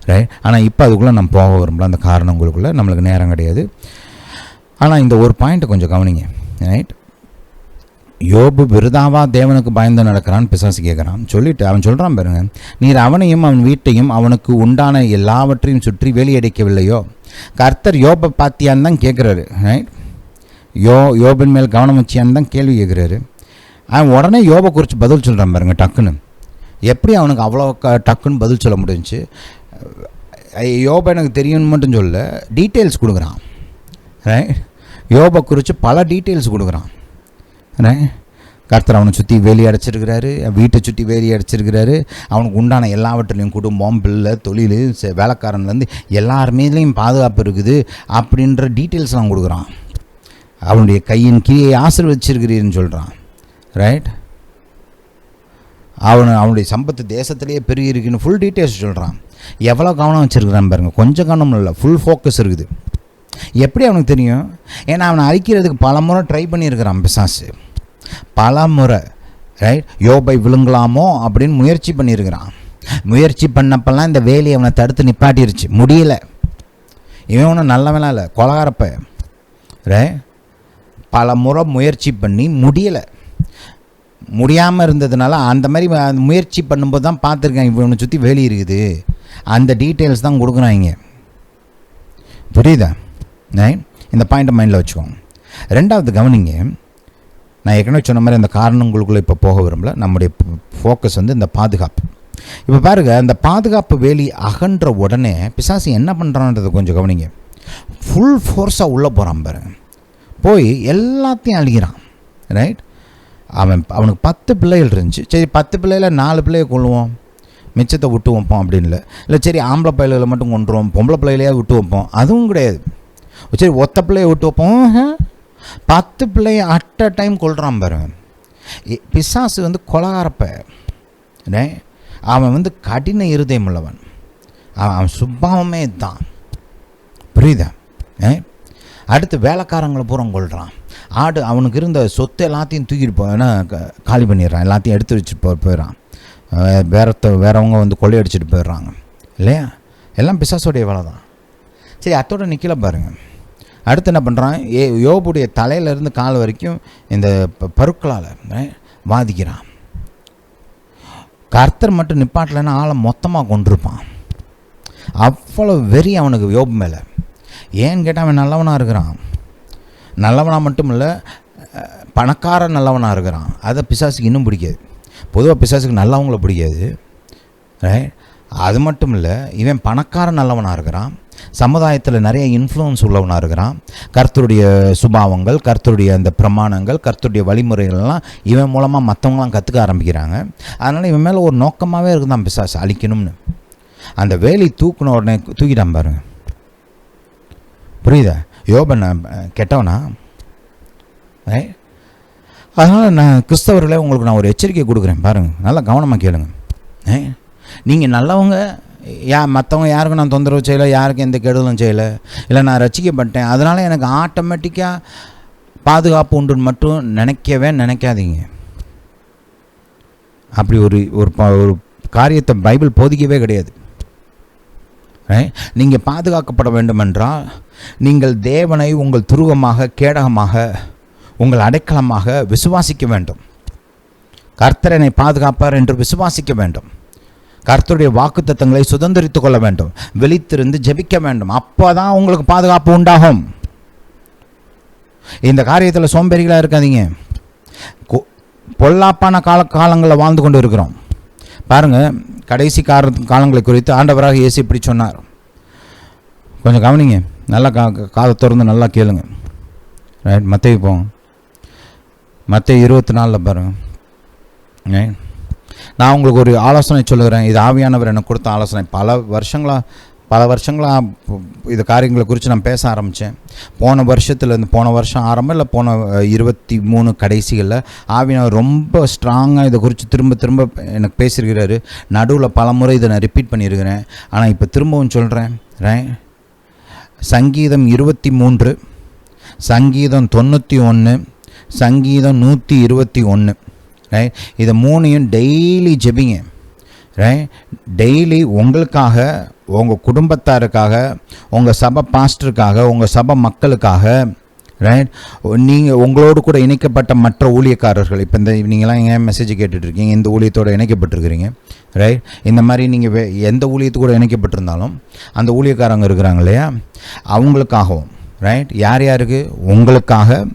ரைட், ஆனால் இப்போ அதுக்குள்ளே நம்ம போக விரும்பல. அந்த காரணங்களுக்குள்ளே நம்மளுக்கு நேரம் கிடையாது. ஆனால் இந்த ஒரு பாயிண்ட்டை கொஞ்சம் கவனிங்க. ரைட், யோபு விருதாவா தேவனுக்கு பயந்து நடக்கிறான்னு பிசாசு கேட்குறான். சொல்லிவிட்டு அவன் சொல்கிறான் பாருங்க, நீர் அவனையும் அவன் வீட்டையும் அவனுக்கு உண்டான எல்லாவற்றையும் சுற்றி வேலியடைக்கவில்லையோ? கர்த்தர் யோபை பாத்தியான்னு தான் கேட்குறாரு. ரைட், யோபின் மேல் கவனம் வச்சியான்னு தான் கேள்வி கேட்குறாரு. அவன் உடனே யோபை குறித்து பதில் சொல்கிறான் பாருங்க. டக்குன்னு எப்படி அவனுக்கு அவ்வளோ டக்குன்னு பதில் சொல்ல முடிஞ்சிச்சு? யோபை எனக்கு தெரியும்னு மட்டும் சொல்ல, டீட்டெயில்ஸ் கொடுக்குறான். ரைட், யோபை குறித்து பல டீட்டெயில்ஸ் கொடுக்குறான். கர்த்தர் அவனை சுற்றி வேலி அடைச்சிருக்கிறாரு, வீட்டை சுற்றி வேலி அடைச்சிருக்கிறாரு. அவனுக்கு உண்டான எல்லாவற்றிலையும் குடும்பம், பிள்ளை, தொழில், வேலைக்காரன்லேருந்து எல்லாருமேலேயும் பாதுகாப்பு இருக்குது அப்படின்ற டீட்டெயில்ஸ்லாம் கொடுக்குறான். அவனுடைய கையின் கீழே ஆசீர்வதிச்சிருக்கிறீன்னு சொல்கிறான். ரைட், அவனுடைய சம்பத்து தேசத்திலேயே பெருகி இருக்குன்னு ஃபுல் டீட்டெயில்ஸ் சொல்கிறான். எவ்வளோ கவனம் வச்சுருக்கிறான் பாருங்கள். கொஞ்சம் கவனம் இல்லை, ஃபுல் ஃபோக்கஸ் இருக்குது. எப்படி அவனுக்கு தெரியும்? ஏன்னா அவனை அழிக்கிறதுக்கு பல முறை ட்ரை பண்ணியிருக்கிறான் பிசாசு. பல முறை ரைட். யோபை விழுங்கலாமோ அப்படின்னு முயற்சி பண்ணியிருக்கிறான். முயற்சி பண்ணப்பெல்லாம் இந்த வேலையை அவனை தடுத்து நிப்பாட்டிருச்சு. முடியலை. இவன் ஒன்றும் நல்லவனா இல்லை, கொலகாரப்ப. ரைட். பல முறை முயற்சி பண்ணி முடியலை. முடியாமல் இருந்ததுனால அந்த மாதிரி முயற்சி பண்ணும்போது தான் பார்த்துருக்கேன் இவனை சுற்றி வேலி இருக்குது. அந்த டீட்டெயில்ஸ் தான் கொடுக்குறாங்க. புரியுதா? இந்த பாயிண்ட்டை மைண்டில் வச்சுக்கோங்க. ரெண்டாவது கவனிங்க, நான் ஏற்கனவே சொன்ன மாதிரி அந்த காரணங்களுக்குள்ளே இப்போ போக விரும்பல. நம்முடைய ஃபோக்கஸ் வந்து இந்த பாதுகாப்பு. இப்போ பாருங்கள், அந்த பாதுகாப்பு வேலி அகன்ற உடனே பிசாசு என்ன பண்ணுறான்றதை கொஞ்சம் கவனிங்க. ஃபுல் ஃபோர்ஸாக உள்ளே போகிறான் பாருங்க. போய் எல்லாத்தையும் அழிகிறான். ரைட். அவனுக்கு 10 பிள்ளைகள் இருந்துச்சு. சரி, 10 பிள்ளையில் 4 பிள்ளையை கொள்ளுவோம், மிச்சத்தை விட்டு வைப்போம் அப்படின்னு இல்லை சரி ஆம்பளை பிள்ளைகளை மட்டும் கொண்டுருவோம், பொம்பளை பிள்ளைகளையே விட்டு வைப்போம், அதுவும் கிடையாது. சரி ஒத்த பிள்ளையை விட்டு வைப்போம், 10 பிள்ளையை அட் அ டைம் கொள்கிறான் பாருங்க. பிசாசு வந்து கொலகாரப்ப. அவன் வந்து கடின இருதயம் உள்ளவன். அவன் சுபாவமே தான். புரியுதா? அடுத்து வேலைக்காரங்களை பூரா கொள்கிறான். அவனுக்கு இருந்த சொத்து எல்லாத்தையும் தூக்கிட்டு போனா காலி பண்ணிடுறான். எல்லாத்தையும் எடுத்து வச்சுட்டு போயிடறான். வேறவங்க வந்து கொள்ளையடிச்சிட்டு போயிடுறாங்க இல்லையா? எல்லாம் பிசாசுடைய வேலை தான். சரி, அத்தோட நிற்கல பாருங்கள். அடுத்து என்ன பண்ணுறான்? யோபுடைய தலையிலேருந்து கால் வரைக்கும் இந்த பருக்களால் வாதிக்கிறான். கர்த்தர் மட்டும் நிப்பாட்டலைன்னா ஆளை மொத்தமாக கொண்டிருப்பான். அவ்வளோ வெறி அவனுக்கு யோபு மேலே. ஏன்னு கேட்டால் அவன் நல்லவனாக இருக்கிறான். நல்லவனாக மட்டும் இல்லை, பணக்கார நல்லவனாக இருக்கிறான். அதை பிசாசுக்கு இன்னும் பிடிக்காது. பொதுவாக பிசாசுக்கு நல்லவங்கள பிடிக்காது. ரைட். அது மட்டும் இல்லை, இவன் பணக்கார நல்லவனாக இருக்கிறான். சமுதாயத்தில் நிறைய இன்ஃப்ளூயன்ஸ் உள்ளவனாக இருக்கிறான். கர்த்தருடைய சுபாவங்கள், கர்த்தருடைய அந்த பிரமாணங்கள், கர்த்தருடைய வழிமுறைகள்லாம் இவன் மூலமாக மற்றவங்களாம் கற்றுக்க ஆரம்பிக்கிறாங்க. அதனால் இவன் மேலே ஒரு நோக்கமாகவே இருக்குதான் பிசாசு அழிக்கணும்னு. அந்த வேலி தூக்கின உடனே தூக்கிட்டான் பாருங்க. புரியுதா? யோபன் கெட்டவனா? அதனால் நான் கிறிஸ்தவர்களே உங்களுக்கு நான் ஒரு எச்சரிக்கை கொடுக்குறேன் பாருங்கள், நல்லா கவனமாக கேளுங்க. நீங்கள் நல்லவங்க, மற்றவங்க யாருக்கும் நான் தொந்தரவு செய்யலை, யாருக்கும் எந்த கெடுதலும் செய்யலை, இல்லை நான் ரசிக்கப்பட்டேன் அதனால் எனக்கு ஆட்டோமேட்டிக்காக பாதுகாப்பு உண்டுன்னு மட்டும் நினைக்காதீங்க. அப்படி ஒரு காரியத்தை பைபிள் போதிக்கவே கிடையாது. நீங்கள் பாதுகாக்கப்பட வேண்டுமென்றால் நீங்கள் தேவனை உங்கள் துருவமாக, கேடகமாக, உங்கள் அடைக்கலமாக விசுவாசிக்க வேண்டும். கர்த்தரனை பாதுகாப்பார் என்று விசுவாசிக்க வேண்டும். கர்த்தருடைய வாக்குத்தத்தங்களை சுதந்திரித்து கொள்ள வேண்டும். விழித்திருந்து ஜெபிக்க வேண்டும். அப்போ தான் உங்களுக்கு பாதுகாப்பு உண்டாகும். இந்த காரியத்தில் சோம்பேறிகளாக இருக்காதீங்க. பொல்லாப்பான காலங்களில் வாழ்ந்து கொண்டு இருக்கிறோம். பாருங்கள், கடைசி காலங்களை குறித்து ஆண்டவராக இயேசு இப்படி சொன்னார். கொஞ்சம் கவனிங்க, நல்லா காதை திறந்து நல்லா கேளுங்க. ரைட். மத்தேயு போங்க. மத்தேயு 24 பாருங்கள். நான் உங்களுக்கு ஒரு ஆலோசனை சொல்லுகிறேன். இது ஆவியானவர் எனக்கு கொடுத்த ஆலோசனை. பல வருஷங்களாக இது காரியங்களை குறித்து நான் பேச ஆரம்பித்தேன். போன வருஷம் ஆரம்பம் இல்லை, போன 23 கடைசிகளில் ஆவியானவர் ரொம்ப ஸ்ட்ராங்காக இதை குறித்து திரும்ப எனக்கு பேசியிருக்கிறாரு. நடுவில் பல முறை இதை நான் ரிப்பீட் பண்ணியிருக்கிறேன். ஆனால் இப்போ திரும்பவும் சொல்கிறேன். சங்கீதம் 23, சங்கீதம் 91, சங்கீதம் 121. ரைட். இதை 3ஐயும் டெய்லி ஜெபிங்க. ரைட். டெய்லி உங்களுக்காக, உங்கள் குடும்பத்தாருக்காக, உங்கள் சபை பாஸ்டருக்காக, உங்கள் சபை மக்களுக்காக. ரைட். நீங்கள் உங்களோடு கூட இணைக்கப்பட்ட மற்ற ஊழியக்காரர்கள், இப்போ நீங்களாம் ஏன் மெசேஜ் கேட்டுட்ருக்கீங்க, இந்த ஊழியத்தோடு இணைக்கப்பட்டிருக்கிறீங்க. ரைட். இந்த மாதிரி நீங்கள் எந்த ஊழியத்து கூட இணைக்கப்பட்டிருந்தாலும் அந்த ஊழியக்காரங்க இருக்கிறாங்க இல்லையா, அவங்களுக்காகவும். ரைட். யாருக்கு? உங்களுக்காக,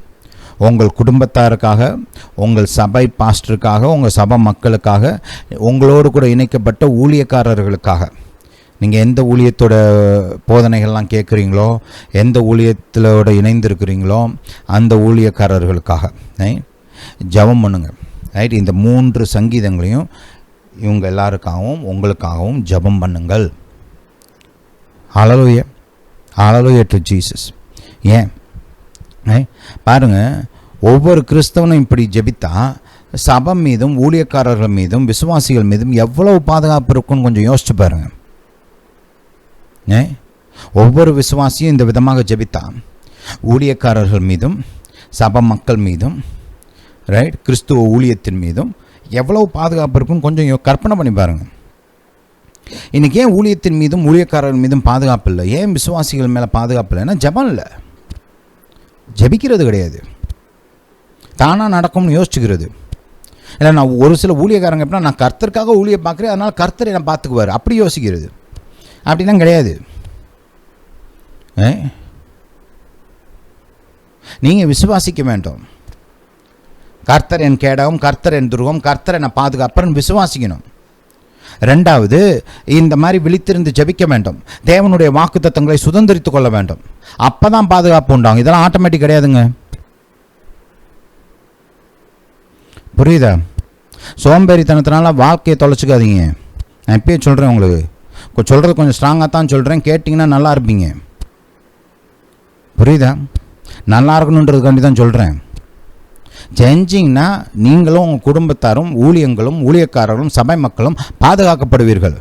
உங்கள் குடும்பத்தாருக்காக, உங்கள் சபை பாஸ்டருக்காக, உங்கள் சபை மக்களுக்காக, உங்களோடு கூட இணைக்கப்பட்ட ஊழியக்காரர்களுக்காக. நீங்கள் எந்த ஊழியத்தோட போதனைகள்லாம் கேட்குறீங்களோ, எந்த ஊழியத்தோட இணைந்திருக்கிறீங்களோ அந்த ஊழியக்காரர்களுக்காக ஜெபம் பண்ணுங்க. ரைட். இந்த 3 சங்கீதங்களையும் இவங்க எல்லாருக்காகவும் உங்களுக்காகவும் ஜெபம் பண்ணுங்கள். ஹல்லேலூயா, ஹல்லேலூயா டு ஜீசஸ். ஏன் பாருங்கள், ஒவ்வொரு கிறிஸ்தவனும் இப்படி ஜெபித்தா சபை மீதும் ஊழியக்காரர்கள் மீதும் விசுவாசிகள் மீதும் எவ்வளவு பாதுகாப்பு இருக்குன்னு கொஞ்சம் யோசிச்சு பாருங்கள். ஒவ்வொரு விசுவாசியும் இந்த விதமாக ஜெபித்தா ஊழியக்காரர்கள் மீதும் சபை மக்கள் மீதும், ரைட், கிறிஸ்துவ ஊழியத்தின் மீதும் எவ்வளோ பாதுகாப்பு இருக்குன்னு கொஞ்சம் கற்பனை பண்ணி பாருங்கள். இன்றைக்கி ஏன் ஊழியத்தின் மீதும் ஊழியக்காரர்கள் மீதும் பாதுகாப்பு இல்லை? ஏன் விசுவாசிகள் மேலே பாதுகாப்பு இல்லை? ஏன்னா ஜெபம் இல்லை, ஜெபிக்கிறது கிடையாது, தானாக நடக்கும்னு யோசிச்சுக்கிறது. இல்லை நான் ஒரு சில ஊழியக்காரங்க எப்படின்னா நான் கர்த்தருக்காக ஊழியை பார்க்குறேன், அதனால் கர்த்தரை நான் பார்த்துக்குவார், அப்படி யோசிக்கிறது. அப்படிலாம் கிடையாது. நீங்கள் விசுவாசிக்க வேண்டும். கர்த்தர் என் கேடகம், கர்த்தர் என் துருவம், கர்த்தர் என்னை பாதுகாப்பர்னு விசுவாசிக்கணும். ரெண்டாவது, இந்த மாதிரி விழித்திருந்து ஜெபிக்க வேண்டும். தேவனுடைய வாக்குத்தத்தங்களை சுதந்திரித்து கொள்ள வேண்டும். அப்போ தான் பாதுகாப்பு உண்டாகும். இதெல்லாம் ஆட்டோமேட்டிக் கிடையாதுங்க. புரியுதா? சோம்பேறித்தனத்தினால வாழ்க்கையை தொலைச்சிக்காதீங்க. நான் இப்பயே சொல்கிறேன், உங்களுக்கு சொல்கிறது கொஞ்சம் ஸ்ட்ராங்காக தான் சொல்கிறேன், கேட்டிங்கன்னா நல்லா இருப்பீங்க. புரியுதா? நல்லா இருக்கணுன்றதுக்காண்டி தான் சொல்கிறேன். செஞ்சிங்கன்னா நீங்களும் உங்கள் குடும்பத்தாரும் ஊழியங்களும் ஊழியக்காரர்களும் சபை மக்களும் பாதுகாக்கப்படுவீர்கள்.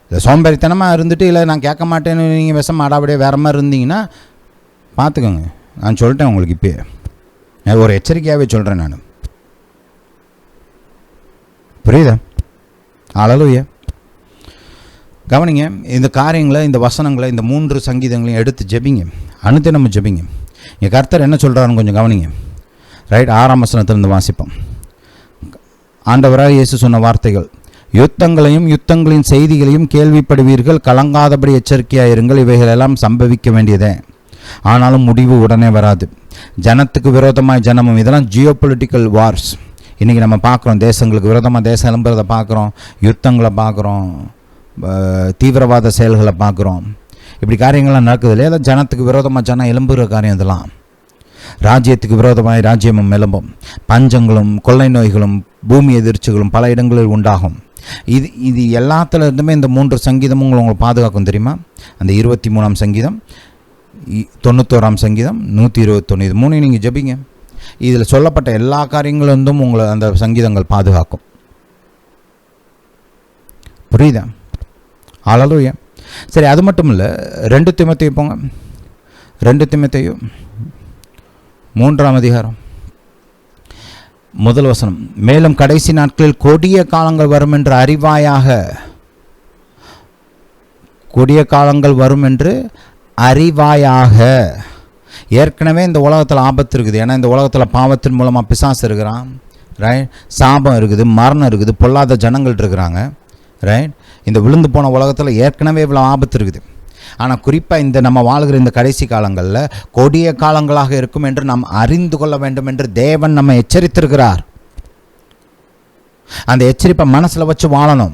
இல்லை சோம்பேறித்தனமாக இருந்துட்டு இல்லை நான் கேட்க மாட்டேன்னு நீங்கள் விஷம் ஆடாபடியே வேறு மாதிரி இருந்தீங்கன்னா பார்த்துக்கோங்க. நான் சொல்லிட்டேன் உங்களுக்கு, இப்போயே ஒரு எச்சரிக்கையாகவே சொல்கிறேன் நான். புரியுதா? அல்லேலூயா. கவனிங்க, இந்த காரியங்களை, இந்த வசனங்களை, இந்த 3 சங்கீதங்களையும் எடுத்து ஜெபிங்க, அனுதினமும் ஜெபிங்க. என் கர்த்தர் என்ன சொல்கிறாருன்னு கொஞ்சம் கவனிங்க. ரைட், 6ஆம் வசனத்திலிருந்து வாசிப்போம். ஆண்டவராக இயேசு சொன்ன வார்த்தைகள்: யுத்தங்களையும் யுத்தங்களின் செய்திகளையும் கேள்விப்படுவீர்கள், கலங்காதபடி எச்சரிக்கையாயிருங்கள், இவைகளெல்லாம் சம்பவிக்க வேண்டியதே, ஆனாலும் முடிவு உடனே வராது. ஜனத்துக்கு விரோதமாய் ஜனமும், இதெல்லாம் ஜியோ பொலிட்டிக்கல் வார்ஸ். இன்றைக்கி நம்ம பார்க்குறோம், தேசங்களுக்கு விரோதமாக தேசம் எழும்புறதை பார்க்குறோம், யுத்தங்களை பார்க்குறோம், தீவிரவாத செயல்களை பார்க்குறோம். இப்படி காரியங்கள்லாம் நடக்குது இல்லையா? அதான் ஜனத்துக்கு விரோதமாக ஜனம் எழும்புகிற காரியம். இதெல்லாம் ராஜ்யத்துக்கு விரோதமாக ராஜ்யமும் எழும்பும். பஞ்சங்களும் கொள்ளை நோய்களும் பூமி எதிர்ச்சிகளும் பல இடங்களில் உண்டாகும். இது எல்லாத்துல இருந்துமே இந்த 3 சங்கீதமும் உங்களை பாதுகாக்கும். தெரியுமா? அந்த 23ஆம் சங்கீதம், 91ஆம் சங்கீதம், 121, இது 3 நீங்கள் ஜெபிங்க. இதில் சொல்லப்பட்ட எல்லா காரியங்களும் உங்களை அந்த சங்கீதங்கள் பாதுகாக்கும். புரியுதா? அல்லேலூயா. சரி, அது மட்டும் இல்லை, 2 தீமோத்தேயு போங்க. 2 தீமோத்தேயு 3ஆம் அதிகாரம் 1 வசனம்: மேலும் கடைசி நாட்களில் கொடிய காலங்கள் வரும் என்று அறிவாயாக. கொடிய காலங்கள் வரும் என்று அறிவாயாக. ஏற்கனவே இந்த உலகத்தில் ஆபத்து இருக்குது. ஏன்னா இந்த உலகத்தில் பாவத்தின் மூலமாக பிசாசு இருக்கிறான், ரைட்? சாபம் இருக்குது, மரணம் இருக்குது, பொல்லாத ஜனங்கள் இருக்கிறாங்க, ரைட்? இந்த விழுந்து போன உலகத்தில் ஏற்கனவே இவ்வளோ ஆபத்து இருக்குது. ஆனால் குறிப்பாக இந்த நம்ம வாழ்கிற இந்த கடைசி காலங்களில் கொடிய காலங்களாக இருக்கும் என்று நாம் அறிந்து கொள்ள வேண்டும் என்று தேவன் நம்ம எச்சரித்திருக்கிறார். அந்த எச்சரிப்பை மனசில் வச்சு வாழணும்.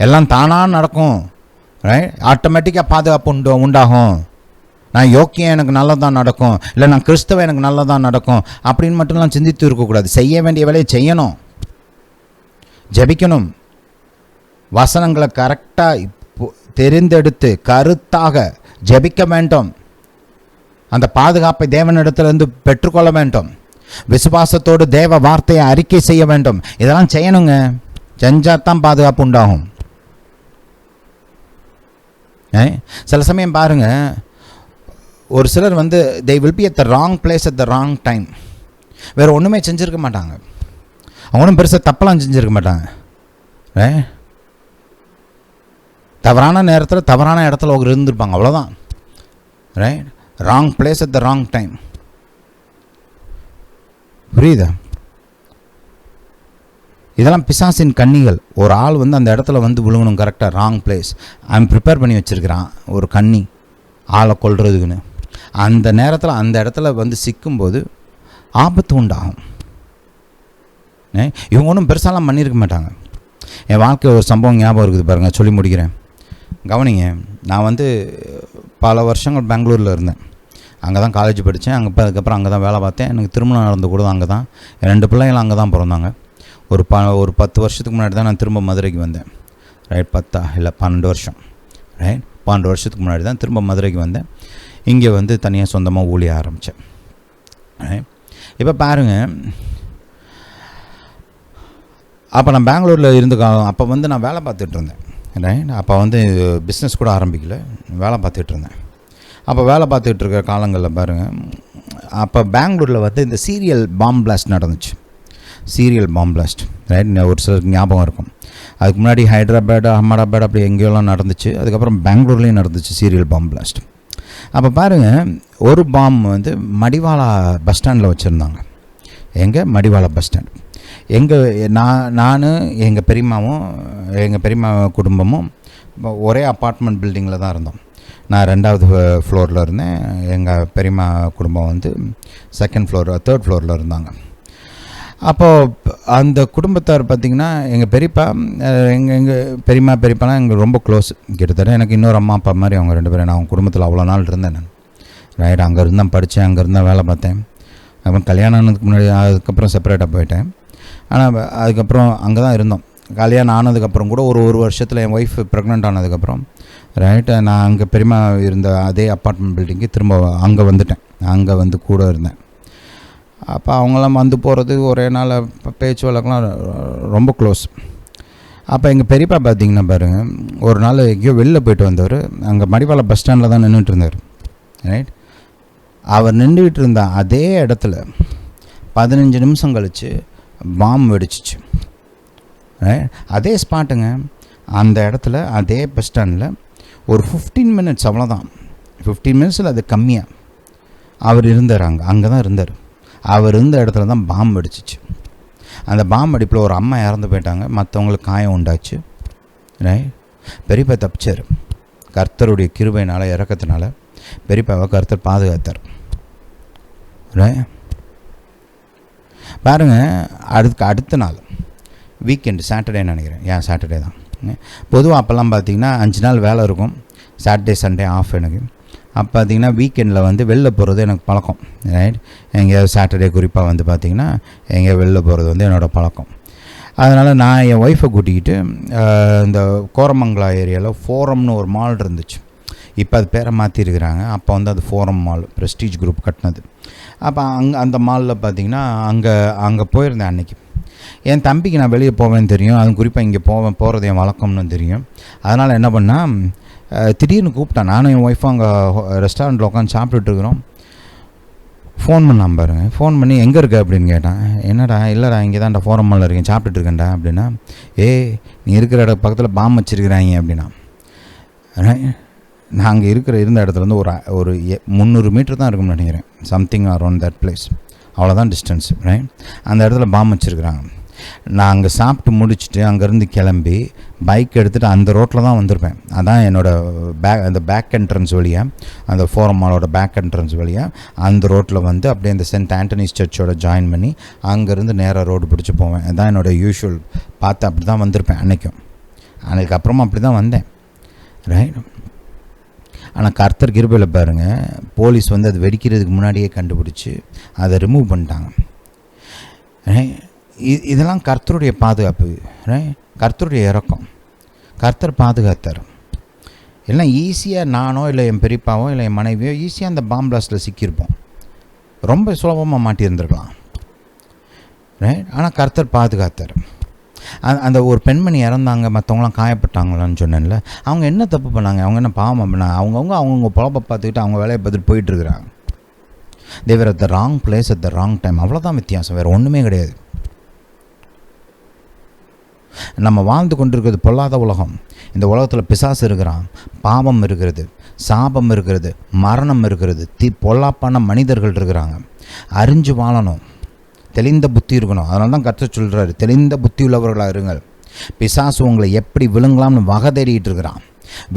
எல்லாம் தானாக நடக்கும், ரைட்? ஆட்டோமேட்டிக்காக பாதுகாப்பு உண்டாகும். நான் யோக்கியம், எனக்கு நல்லதான் நடக்கும், இல்லை நான் கிறிஸ்தவ, எனக்கு நல்லதான் நடக்கும் அப்படின்னு மட்டும்லாம் சிந்தித்து இருக்கக்கூடாது. செய்ய வேண்டிய வேலையை செய்யணும், ஜெபிக்கணும், வசனங்களை கரெக்டாக தெரிந்தெடுத்து கருத்தாக ஜெபிக்க வேண்டும். அந்த பாதுகாப்பை தேவனிடத்திலிருந்து பெற்றுக்கொள்ள வேண்டும். விசுவாசத்தோடு தேவ வார்த்தையை அறிக்கை செய்ய வேண்டும். இதெல்லாம் செய்யணுங்க. செஞ்சால் தான் பாதுகாப்பு உண்டாகும். சில சமயம் பாருங்க, ஒரு சிலர் they will be at the wrong place at the wrong time. வேறு ஒன்றுமே செஞ்சுருக்க மாட்டாங்க. அவங்க ஒன்றும் பெருசாக தப்பெல்லாம் செஞ்சுருக்க மாட்டாங்க. தவறான நேரத்தில் தவறான இடத்துல அவங்க இருந்திருப்பாங்க, அவ்வளோதான். Right? Wrong place at the wrong time. புரியுதா? இதெல்லாம் பிசாசின் கன்னிகள். ஒரு ஆள் அந்த இடத்துல விழுங்கணும் கரெக்டாக, ராங் பிளேஸ். அவன் ப்ரிப்பேர் பண்ணி வச்சுருக்கிறான் ஒரு கன்னி ஆளை கொல்றதுக்குன்னு. அந்த நேரத்தில் அந்த இடத்துல சிக்கும்போது ஆபத்து உண்டாகும். இவங்க ஒன்றும் பெருசாலாம் பண்ணியிருக்க மாட்டாங்க. என் வாழ்க்கை ஒரு சம்பவம் ஞாபகம் இருக்குது பாருங்கள், சொல்லி முடிக்கிறேன். கவனிங்க, நான் பல வருஷங்கள் பெங்களூரில் இருந்தேன். அங்கே தான் காலேஜ் படித்தேன். அதுக்கப்புறம் அங்கே தான் வேலை பார்த்தேன். எனக்கு திருமணம் நடந்து கூட அங்கே தான். 2 பிள்ளைகள் அங்கே தான் பிறந்தாங்க. ஒரு 10 வருஷத்துக்கு முன்னாடி தான் நான் திரும்ப மதுரைக்கு வந்தேன். ரைட்? 10 இல்லை 12 வருஷம். ரைட்? 12 வருஷத்துக்கு முன்னாடி தான் திரும்ப மதுரைக்கு வந்தேன். இங்கே தனியாக சொந்தமாக ஊழிய ஆரம்பித்தேன். ரைட்? இப்போ பாருங்கள், அப்போ நான் பெங்களூரில் இருந்து அப்போ நான் வேலை பார்த்துட்டு இருந்தேன். ரைட்? அப்போ பிஸ்னஸ் கூட ஆரம்பிக்கல, வேலை பார்த்துட்டு இருந்தேன். அப்போ வேலை பார்த்துட்டு இருக்கிற காலங்களில் பாருங்கள், அப்போ பெங்களூரில் இந்த சீரியல் பாம் பிளாஸ்ட் நடந்துச்சு. Serial bomb blast. ரைட், ஒரு சிலருக்கு ஞாபகம் இருக்கும். அதுக்கு முன்னாடி ஹைதராபாத், அஹமதாபாத் அப்படி எங்கேயோலாம் நடந்துச்சு. அதுக்கப்புறம் பெங்களூர்லேயும் நடந்துச்சு சீரியல் பாம் பிளாஸ்ட். அப்போ பாருங்கள், ஒரு பாம் வந்து மடிவாளா பஸ் ஸ்டாண்டில் வச்சுருந்தாங்க. எங்கே? Madiwala bus stand. நான் எங்கள் பெரியம்மா குடும்பமும் ஒரே அப்பார்ட்மெண்ட் பில்டிங்கில் தான் இருந்தோம். நான் 2வது ஃப்ளோரில் இருந்தேன். எங்கள் பெரியம்மா குடும்பம் வந்து 2nd ஃப்ளோர் 3rd ஃப்ளோரில் இருந்தாங்க. அப்போது அந்த குடும்பத்தார் பார்த்திங்கன்னா, எங்கள் பெரியப்பாலாம் எங்களுக்கு ரொம்ப க்ளோஸ். கிட்டத்தட்ட எனக்கு இன்னொரு அம்மா அப்பா மாதிரி அவங்க 2 பேரும். நான் அவங்க குடும்பத்தில் அவ்வளோ நாள் இருந்தேன். நான் ரைட், அங்கே இருந்தால் படித்தேன், அங்கே இருந்தால் வேலை பார்த்தேன். அப்புறம் கல்யாணம் ஆனதுக்கு முன்னாடி அதுக்கப்புறம் செப்பரேட்டாக போயிட்டேன். ஆனால் அதுக்கப்புறம் அங்கே தான் இருந்தோம். கல்யாணம் ஆனதுக்கப்புறம் கூட ஒரு வருஷத்தில் என் ஒய்ஃப் ப்ரெக்னென்ட் ஆனதுக்கப்புறம் ரைட்டு நான் அங்கே பெரியமா இருந்த அதே அப்பார்ட்மெண்ட் பில்டிங்கு திரும்ப அங்கே வந்துட்டேன். அங்கே வந்து கூட இருந்தேன். அப்போ அவங்களாம் வந்து போகிறது ஒரே நாள் பேச்சு வழக்கெலாம் ரொம்ப க்ளோஸ். அப்போ எங்கள் பெரியப்பா பார்த்திங்கன்னா பாருங்கள், ஒரு நாள் எங்கேயோ வெளில போயிட்டு வந்தவர் அங்கே மடிவாளா பஸ் ஸ்டாண்டில் தான் நின்றுட்டு இருந்தார். ரைட், அவர் நின்றுக்கிட்டு இருந்த அதே இடத்துல 15 நிமிஷம் கழித்து பாம் வெடிச்சிச்சு. அதே ஸ்பாட்டுங்க. அந்த இடத்துல அதே பஸ் ஸ்டாண்டில் ஒரு 15 மினிட்ஸ், அவ்வளோதான், 15 மினிட்ஸில் அது கம்மியாக அவர் இருந்தார். அங்கே தான் இருந்தார். அவர் இருந்த இடத்துல தான் பாம் வெடிச்சிச்சு. அந்த பாம் வெடிப்பில் ஒரு அம்மா இறந்து போயிட்டாங்க, மற்றவங்களுக்கு காயம் உண்டாச்சு. ரைட், பெரியப்பா தப்பிச்சார். கர்த்தருடைய கிருபையினால், இறக்கத்தினால பெரியப்பாவை கர்த்தர் பாதுகாத்தார். ரைட், பாருங்கள், அடுத்த நாள் வீக்கெண்டு, சாட்டர்டேன்னு நினைக்கிறேன். சாட்டர்டே தான். பொதுவாக அப்போல்லாம் பார்த்திங்கன்னா 5 நாள் வேலை இருக்கும். சாட்டர்டே சண்டே ஆஃப் எனக்கு. அப்போ பார்த்திங்கன்னா வீக்கெண்டில் வந்து வெளில போகிறது எனக்கு பழக்கம். ரைட், எங்கேயாவது சாட்டர்டே குறிப்பாக வந்து பார்த்திங்கன்னா எங்கேயா வெளில போகிறது வந்து என்னோடய பழக்கம். அதனால் நான் என் ஒய்ஃபை கூட்டிக்கிட்டு இந்த கோரமங்கலா ஏரியாவில் ஃபோரம்னு ஒரு மால் இருந்துச்சு. இப்போ அது பேரை மாற்றிருக்கிறாங்க. அப்போ வந்து அது ஃபோரம் மால், ப்ரெஸ்டீஜ் குரூப் கட்டினது. அப்போ அந்த மாலில் பார்த்திங்கன்னா அங்கே போயிருந்தேன் அன்றைக்கி. என் தம்பிக்கு நான் வெளியே போவேன்னு தெரியும். அது குறிப்பாக இங்கே போகிறது என் வழக்கம்னு தெரியும். அதனால் என்ன பண்ணால், திடீர்னு கூப்பிட்டான். நானும் என் ஒய்ஃபும் அங்கே ரெஸ்டாரண்ட்டில் உட்காந்து சாப்பிட்டுட்ருக்குறோம். ஃபோன் பண்ணாமல் பாருங்கள். ஃபோன் பண்ணி எங்கே இருக்க அப்படின்னு கேட்டான். என்னடா? இல்லைடா, இங்கே தான்டா ஃபோரம் மாலில் இருக்கேன், சாப்பிட்டுட்ருக்கேன்டா அப்படின்னா. நீ இருக்கிற பக்கத்தில் பாம் வச்சுருக்கிறாங்க அப்படின்னா. நான் அங்கே இருந்த இடத்துலேருந்து ஒரு 300 மீட்டர் தான் இருக்கும்னு நினைக்கிறேன். Something around that place. அவ்வளோதான் டிஸ்டன்ஸ். ரைட், அந்த இடத்துல பாம் வச்சுருக்குறாங்க. நான் அங்கே சாப்பிட்டு முடிச்சுட்டு அங்கேருந்து கிளம்பி பைக் எடுத்துகிட்டு அந்த ரோட்டில் தான் வந்திருப்பேன். அதான் என்னோடய அந்த பேக் என்ட்ரன்ஸ் வழியாக, அந்த ஃபோரம் மாலோட பேக் என்ட்ரன்ஸ் வழியாக அந்த ரோட்டில் வந்து அப்படியே அந்த சென்ட் ஆண்டனிஸ் சர்ச்சோட ஜாயின் பண்ணி அங்கேருந்து நேராக ரோடு பிடிச்சி போவேன். அதுதான் என்னோடய யூஷுவல். பார்த்து அப்படி தான் வந்திருப்பேன் அன்றைக்கும். அதுக்கப்புறமா அப்படி தான் வந்தேன். ரைட், ஆனால் கர்த்தர் கிருபையில் பாருங்கள், போலீஸ் வந்து அது வெடிக்கிறதுக்கு முன்னாடியே கண்டுபிடிச்சி அதை ரிமூவ் பண்ணிட்டாங்க. இதெல்லாம் கர்த்தருடைய பாதுகாப்பு. கர்த்தருடைய இறக்கம். கர்த்தர் பாதுகாத்தார். எல்லாம் ஈஸியாக நானோ இல்லை என் பெரியப்பாவோ இல்லை என் மனைவியோ ஈஸியாக அந்த பாம் பிளாஸ்ட்டில் சிக்கியிருப்போம். ரொம்ப சுலபமாக மாட்டியிருந்துருக்கலாம். ஆனால் கர்த்தர் பாதுகாத்தார். அந்த ஒரு பெண்மணி இறந்தாங்க, மற்றவங்களாம் காயப்பட்டாங்களான்னு சொன்னேன்ல. அவங்க என்ன தப்பு பண்ணாங்க? அவங்க என்ன பாவம் பண்ணாங்க? அவங்கவுங்க பொழப்பை பார்த்துக்கிட்டு அவங்க வேலையை பார்த்துட்டு போயிட்டுருக்குறாங்க. They were at the wrong place at the wrong time. அவ்வளோதான் வித்தியாசம், வேறு ஒன்றுமே கிடையாது. நம்ம வாழ்ந்து கொண்டிருக்கிறது பொல்லாத உலகம். இந்த உலகத்தில் பிசாசு இருக்கிறான், பாவம் இருக்கிறது, சாபம் இருக்கிறது, மரணம் இருக்கிறது, பொல்லாப்பான மனிதர்கள் இருக்கிறாங்க. அறிஞ்சு வாழணும், தெளிந்த புத்தி இருக்கணும். அதனால தான் கர்த்தர் சொல்கிறாரு, தெளிந்த புத்தி உள்ளவர்களாக இருங்கள். பிசாசு உங்களை எப்படி விழுங்கலாம்னு வகை தேடிட்டு இருக்கிறான்.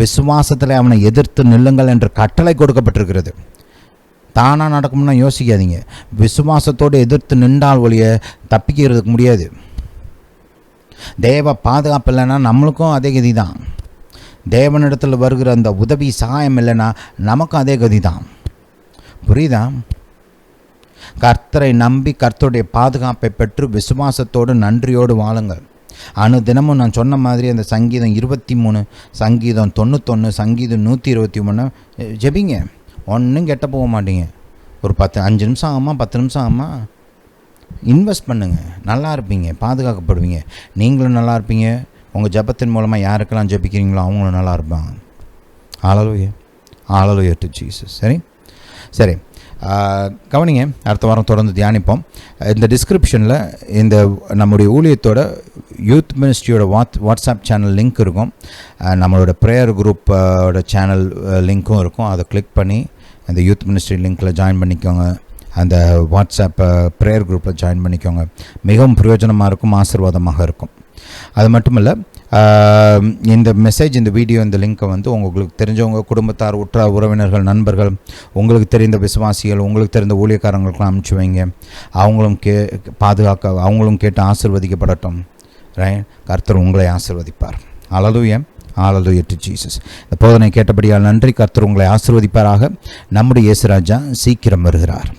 விசுவாசத்தில் அவனை எதிர்த்து நில்லுங்கள் என்று கட்டளை கொடுக்கப்பட்டிருக்கிறது. தானாக நடக்கும்னா யோசிக்காதீங்க. விசுவாசத்தோடு எதிர்த்து நின்றால் ஒழிய தப்பிக்கிறதுக்கு முடியாது. தேவ பாதுகாப்பு இல்லைன்னா நம்மளுக்கும் அதே கதி தான். தேவனிடத்தில் வருகிற அந்த உதவி சகாயம் இல்லைன்னா நமக்கும் அதே கதி தான். புரியுதா? கர்த்தரை நம்பி கர்த்தருடைய பாதுகாப்பை பெற்று விசுவாசத்தோடு நன்றியோடு வாழுங்கள். தினமும் நான் சொன்ன மாதிரி அந்த சங்கீதம் 23, சங்கீதம் 91, சங்கீதம் 123 ஜெபிங்க. ஒன்றும் கெட்ட போக மாட்டீங்க. ஒரு 5 நிமிஷம் ஆகுமா, 10 நிமிஷம் ஆகுமா, இன்வெஸ்ட் பண்ணுங்கள். நல்லா இருப்பீங்க, பாதுகாக்கப்படுவீங்க. நீங்களும் நல்லா இருப்பீங்க. உங்கள் ஜெபத்தின் மூலமாக யாருக்கெல்லாம் ஜெபிக்கிறீங்களோ அவங்களும் நல்லா இருப்பாங்க. ஹல்லேலூயா, ஹல்லேலூயா டு ஜீசஸ். சரி, கவனிங்க, அடுத்த வாரம் தொடர்ந்து தியானிப்போம். இந்த டிஸ்கிரிப்ஷனில் இந்த நம்முடைய ஊழியத்தோட யூத் மினிஸ்ட்ரியோட வாட்ஸ்அப் சேனல் லிங்க் இருக்கும். நம்மளோட ப்ரேயர் குரூப்போட சேனல் லிங்க்கும் இருக்கும். அதை கிளிக் பண்ணி அந்த யூத் மினிஸ்ட்ரி லிங்க்கில் ஜாயின் பண்ணிக்கோங்க. அந்த வாட்ஸ்அப் ப்ரேயர் குரூப்பில் ஜாயின் பண்ணிக்கோங்க. மிகவும் பிரயோஜனமாக இருக்கும், ஆசீர்வாதமாக இருக்கும். அது மட்டும் இல்லை, இந்த மெசேஜ், இந்த வீடியோ, இந்த லிங்க்கை வந்து உங்களுக்கு தெரிஞ்சவங்க, குடும்பத்தார், உற்றார் உறவினர்கள், நண்பர்கள், உங்களுக்கு தெரிந்த விசுவாசிகள், உங்களுக்கு தெரிந்த ஊழியக்காரங்களுக்கெல்லாம் அனுப்பிச்சி வைங்க. அவங்களும் பாதுகாக்க, அவங்களும் கேட்டு ஆசீர்வதிக்கப்படட்டும். ரைட்? கர்த்தர் உங்களை ஆசீர்வதிப்பார். ஹல்லேலூயா, ஹல்லேலூயா டு ஜீசஸ். இந்த போதனை கேட்டபடியால் நன்றி. கர்த்தர் உங்களை ஆசீர்வதிப்பாராக. நம்முடைய இயேசு ராஜா சீக்கிரம் வருகிறார்.